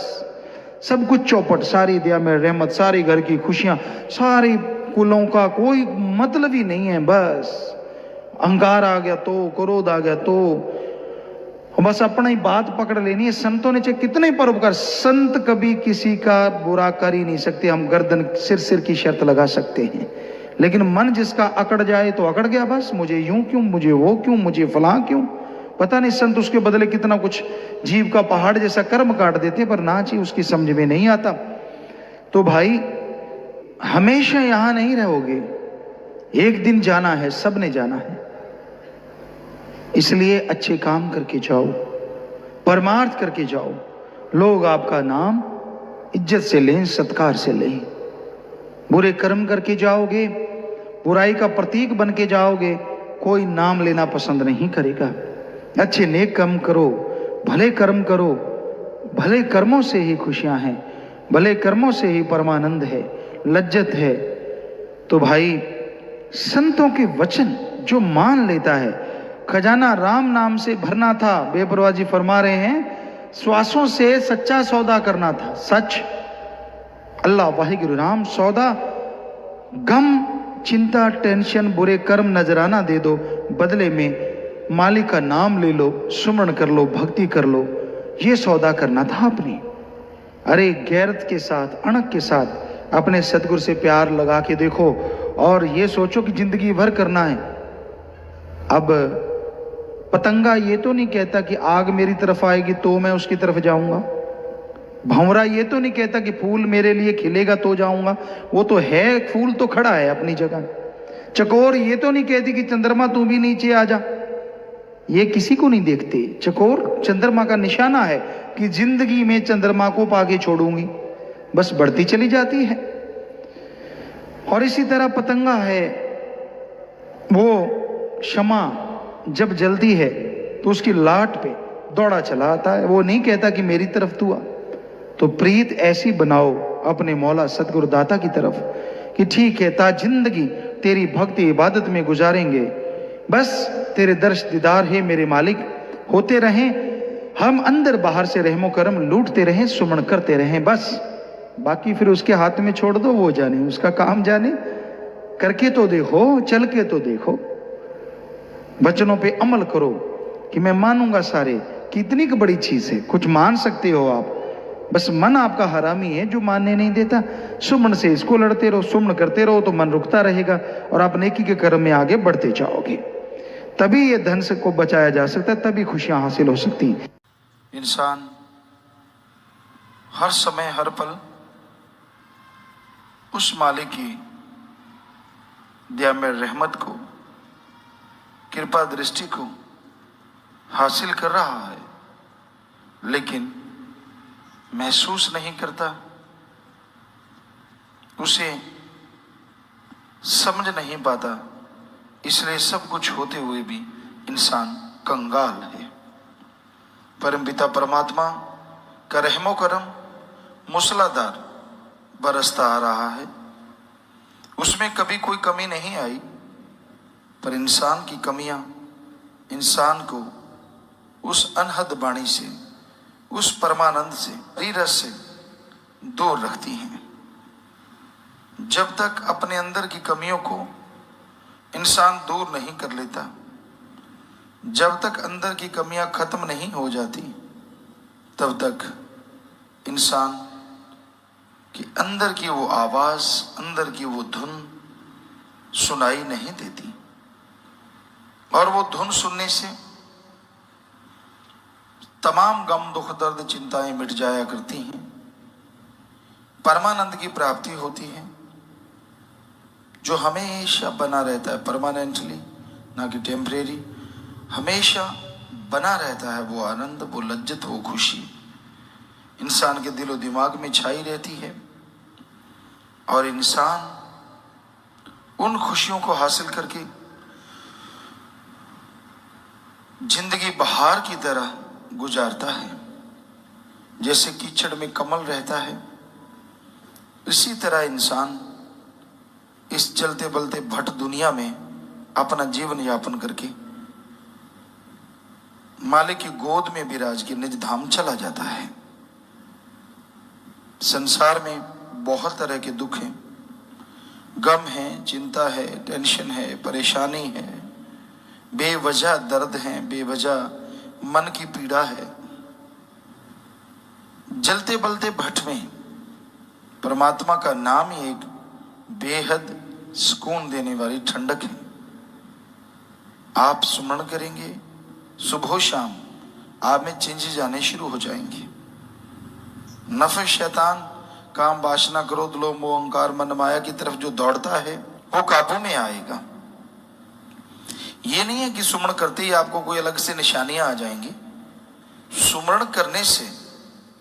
सब कुछ चौपट, सारी दिया में रहमत, सारी घर की खुशियां, सारी कुलों का कोई मतलब ही नहीं है, बस अहंकार आ गया तो, क्रोध आ गया तो, बस अपना ही बात पकड़ लेनी है। संतों ने चाहे कितने परोपकार, संत कभी किसी का बुरा कर ही नहीं सकते। हम गर्दन सिर की शर्त लगा सकते हैं, लेकिन मन जिसका अकड़ जाए तो अकड़ गया, बस मुझे यूं क्यों, मुझे वो क्यों, मुझे फलां क्यों। पता नहीं संत उसके बदले कितना कुछ जीव का पहाड़ जैसा कर्म काट देते, पर ना चाहिए उसकी समझ में नहीं आता। तो भाई हमेशा यहां नहीं रहोगे, एक दिन जाना है, सबने जाना है। इसलिए अच्छे काम करके जाओ, परमार्थ करके जाओ, लोग आपका नाम इज्जत से लें, सत्कार से लें। बुरे कर्म करके जाओगे, बुराई का प्रतीक बन के जाओगे, कोई नाम लेना पसंद नहीं करेगा। अच्छे नेक कर्म करो, भले कर्म करो, भले कर्मों से ही खुशियां हैं, भले कर्मों से ही परमानंद है, लज्जत है। तो भाई संतों के वचन जो मान लेता है, खजाना राम नाम से भरना था, बेपरवाह जी फरमा रहे हैं, श्वासों से सच्चा सौदा करना था, सच अल्लाह वाहिगुरु राम, सौदा गम चिंता टेंशन बुरे कर्म नजराना दे दो, बदले में मालिक का नाम ले लो, सुमरण कर लो, भक्ति कर लो, ये सौदा करना था अपनी। अरे गैरत के साथ, अणक के साथ अपने सतगुरु से प्यार लगा के देखो और ये सोचो कि जिंदगी भर करना है। अब पतंगा ये तो नहीं कहता कि आग मेरी तरफ आएगी तो मैं उसकी तरफ जाऊंगा, भंवरा ये तो नहीं कहता कि फूल मेरे लिए खिलेगा तो जाऊंगा, वो तो है, फूल तो खड़ा है अपनी जगह। चकोर ये तो नहीं कहती कि चंद्रमा तू भी नीचे आ जा, ये किसी को नहीं देखते। चकोर चंद्रमा का निशाना है कि जिंदगी में चंद्रमा को पाके छोड़ूंगी, बस बढ़ती चली जाती है। और इसी तरह पतंगा है, वो क्षमा जब जल्दी है तो उसकी लाट पे दौड़ा चला आता है, वो नहीं कहता कि मेरी तरफ तू आ। तो प्रीत ऐसी बनाओ अपने मौला सतगुरु दाता की तरफ कि ठीक है, ता जिंदगी तेरी भक्ति इबादत में गुजारेंगे, बस तेरे दर्श दीदार है मेरे मालिक होते रहें, हम अंदर बाहर से रहमो करम लूटते रहें, सुमन करते रहें, बस बाकी फिर उसके हाथ में छोड़ दो, वो जाने, उसका काम जाने। करके तो देखो, चल के तो देखो, वचनों पे अमल करो कि मैं मानूंगा सारे, कितनी की बड़ी चीज है, कुछ मान सकते हो आप, बस मन आपका हरामी है जो मानने नहीं देता। सुमन से इसको लड़ते रहो, सुमन करते रहो तो मन रुकता रहेगा और आप नेकी के कर्म में आगे बढ़ते जाओगे, तभी ये धन से को बचाया जा सकता है, तभी खुशियां हासिल हो सकती हैं। इंसान हर समय हर पल उस मालिक की दया में रहमत को, कृपा दृष्टि को हासिल कर रहा है, लेकिन महसूस नहीं करता, उसे समझ नहीं पाता, इसलिए सब कुछ होते हुए भी इंसान कंगाल है। परमपिता परमात्मा का रहमो करम मूसलाधार बरसता आ रहा है, उसमें कभी कोई कमी नहीं आई, पर इंसान की कमियां इंसान को उस अनहद वाणी से, उस परमानंद से, रस से दूर रखती हैं। जब तक अपने अंदर की कमियों को इंसान दूर नहीं कर लेता, जब तक अंदर की कमियां खत्म नहीं हो जाती, तब तक इंसान की अंदर की वो आवाज, अंदर की वो धुन सुनाई नहीं देती। और वो धुन सुनने से तमाम गम दुख दर्द चिंताएं मिट जाया करती हैं, परमानंद की प्राप्ति होती है जो हमेशा बना रहता है, परमानेंटली, ना कि टेम्परेरी, हमेशा बना रहता है। वो आनंद, वो लज्जत, वो खुशी इंसान के दिलो दिमाग में छाई रहती है और इंसान उन खुशियों को हासिल करके जिंदगी बहार की तरह गुजारता है। जैसे कीचड़ में कमल रहता है, इसी तरह इंसान इस चलते बलते भट दुनिया में अपना जीवन यापन करके मालिक की गोद में विराज के निज धाम चला जाता है। संसार में बहुत तरह के दुख हैं, गम है, चिंता है, टेंशन है, परेशानी है, बेवजह दर्द है, बेवजह मन की पीड़ा है। जलते बलते भट में परमात्मा का नाम ही एक बेहद सुकून देने वाली ठंडक है। आप सुमरण करेंगे, सुबह शाम आप में चेंजेस आने शुरू हो जाएंगे। नफे शैतान, काम, वासना, क्रोध, लोभ, मोह, अहंकार, मन माया की तरफ जो दौड़ता है वो काबू में आएगा। ये नहीं है कि सुमरण करते ही आपको कोई अलग से निशानियां आ जाएंगी। सुमरण करने से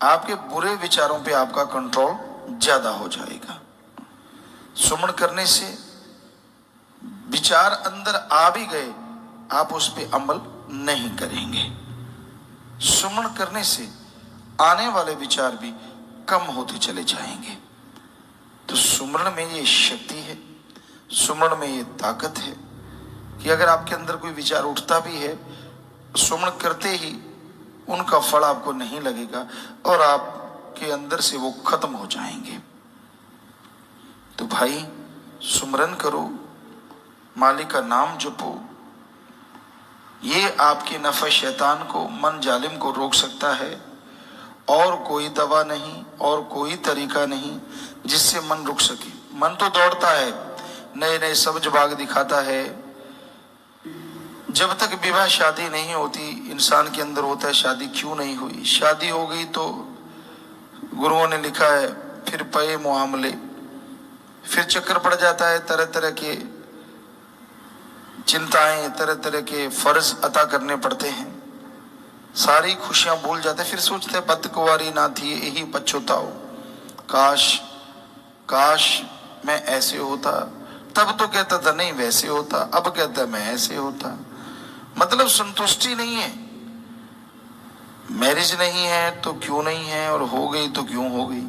आपके बुरे विचारों पे आपका कंट्रोल ज्यादा हो जाएगा। सुमरण करने से विचार अंदर आ भी गए, आप उस पे अमल नहीं करेंगे। सुमरण करने से आने वाले विचार भी कम होते चले जाएंगे। तो सुमरण में ये शक्ति है, सुमरण में ये ताकत है कि अगर आपके अंदर कोई विचार उठता भी है, सुमरण करते ही उनका फल आपको नहीं लगेगा और आपके अंदर से वो खत्म हो जाएंगे। तो भाई सुमरन करो, मालिक का नाम जपो। ये आपके नफे शैतान को, मन जालिम को रोक सकता है। और कोई दवा नहीं और कोई तरीका नहीं जिससे मन रुक सके। मन तो दौड़ता है, नए नए सब्ज बाग दिखाता है। जब तक विवाह शादी नहीं होती, इंसान के अंदर होता है शादी क्यों नहीं हुई। शादी हो गई तो गुरुओं ने लिखा है फिर पे मुआमले, फिर चक्कर पड़ जाता है, तरह तरह के चिंताएं, तरह तरह के फर्ज अता करने पड़ते हैं, सारी खुशियां भूल जाते हैं। फिर सोचते हैं बदकुंवारी ना थी यही पछताओ, काश काश मैं ऐसे होता। तब तो कहता था नहीं वैसे होता, अब कहता मैं ऐसे होता। मतलब संतुष्टि नहीं है। मैरिज नहीं है तो क्यों नहीं है, और हो गई तो क्यों हो गई।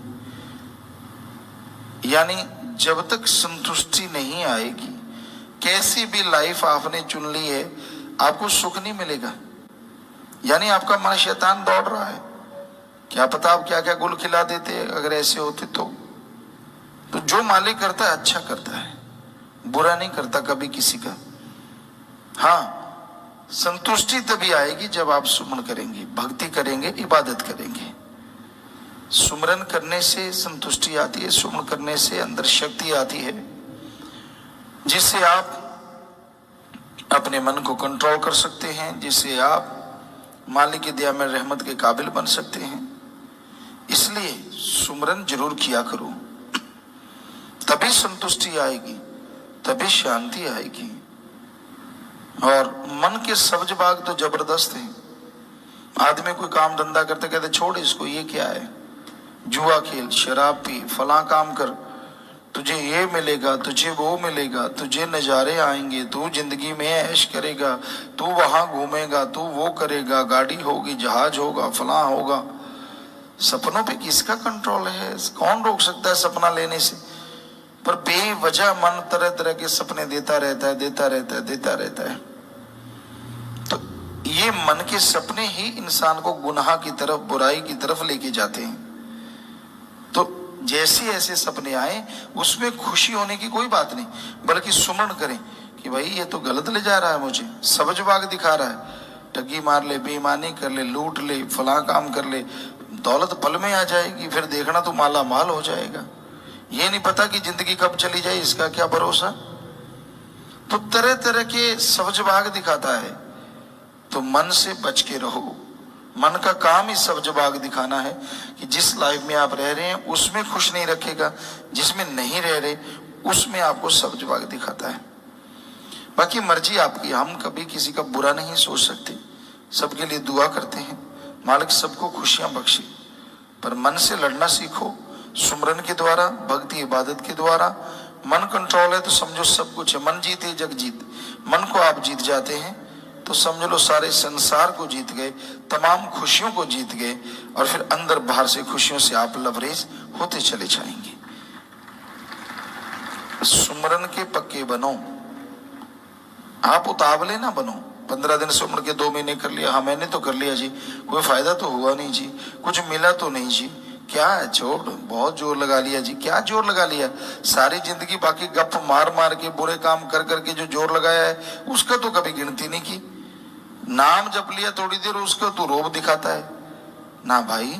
यानी जब तक संतुष्टि नहीं आएगी, कैसी भी लाइफ आपने चुन ली है, आपको सुख नहीं मिलेगा। यानी आपका मन शैतान दौड़ रहा है। क्या पता आप क्या क्या गुल खिला देते अगर ऐसे होते तो जो मालिक करता है अच्छा करता है, बुरा नहीं करता कभी किसी का। हाँ, संतुष्टि तभी आएगी जब आप सुमरण करेंगे, भक्ति करेंगे, इबादत करेंगे। सुमरन करने से संतुष्टि आती है, सुमरण करने से अंदर शक्ति आती है, जिससे आप अपने मन को कंट्रोल कर सकते हैं, जिससे आप मालिक की दया में रहमत के काबिल बन सकते हैं। इसलिए सुमरन जरूर किया करो, तभी संतुष्टि आएगी, तभी शांति आएगी। और मन के सब्ज बाग तो जबरदस्त है। आदमी कोई काम धंधा करते कहते छोड़ इसको, ये क्या है, जुआ खेल, शराब पी, फला काम कर, तुझे ये मिलेगा, तुझे वो मिलेगा, तुझे नज़ारे आएंगे, तू जिंदगी में ऐश करेगा, तू वहां घूमेगा, तू वो करेगा, गाड़ी होगी, जहाज होगा, फला होगा। सपनों पे किसका कंट्रोल है? कौन रोक सकता है सपना लेने से? पर बेवजह मन तरह तरह के सपने देता रहता है, देता रहता है, देता रहता है। तो ये मन के सपने ही इंसान को गुनाह की तरफ, बुराई की तरफ लेके जाते हैं। तो जैसे ऐसे सपने आए उसमें खुशी होने की कोई बात नहीं, बल्कि सुमरण करें कि भाई ये तो गलत ले जा रहा है, मुझे सब्ज बाग दिखा रहा है, ठगी मार ले, बेईमानी कर ले, लूट ले, फला काम कर ले, दौलत पल में आ जाएगी, फिर देखना तो माला माल हो जाएगा। ये नहीं पता कि जिंदगी कब चली जाए, इसका क्या भरोसा। तो तरह तरह के सब्ज बाग दिखाता है। तो मन से बच के रहो, मन का काम ही सब्ज बाग दिखाना है कि जिस लाइफ में आप रह रहे हैं उसमें खुश नहीं रखेगा, जिसमें नहीं रह रहे उसमें आपको सब्ज बाग दिखाता है। बाकी मर्जी आपकी, हम कभी किसी का बुरा नहीं सोच सकते, सबके लिए दुआ करते हैं मालिक सबको खुशियां बख्शे, पर मन से लड़ना सीखो सुमरन के द्वारा, भक्ति इबादत के द्वारा। मन कंट्रोल है तो समझो सब कुछ है, मन जीते जग जीत। मन को आप जीत जाते हैं तो समझ लो सारे संसार को जीत गए, तमाम खुशियों को जीत गए, और फिर अंदर बाहर से खुशियों से आप लबरेज होते चले जाएंगे। सुमरन के पक्के बनो, आप उतावले ना बनो। 15 दिन से उम्र के 2 महीने कर लिया, हाँ मैंने तो कर लिया जी, कोई फायदा तो हुआ नहीं जी, कुछ मिला तो नहीं जी, क्या है छोड़, बहुत जोर लगा लिया जी। क्या जोर लगा लिया? सारी जिंदगी बाकी गप मार मार के बुरे काम कर करके जो जोर लगाया है उसका तो कभी गिनती नहीं की। नाम जप लिया थोड़ी देर, उसका तो रोब दिखाता है ना भाई।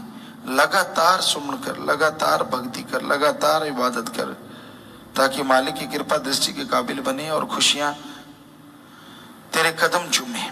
लगातार सुमन कर, लगातार भक्ति कर, लगातार इबादत कर, ताकि मालिक की कृपा दृष्टि के काबिल बने और खुशियां तेरे कदम चूमे।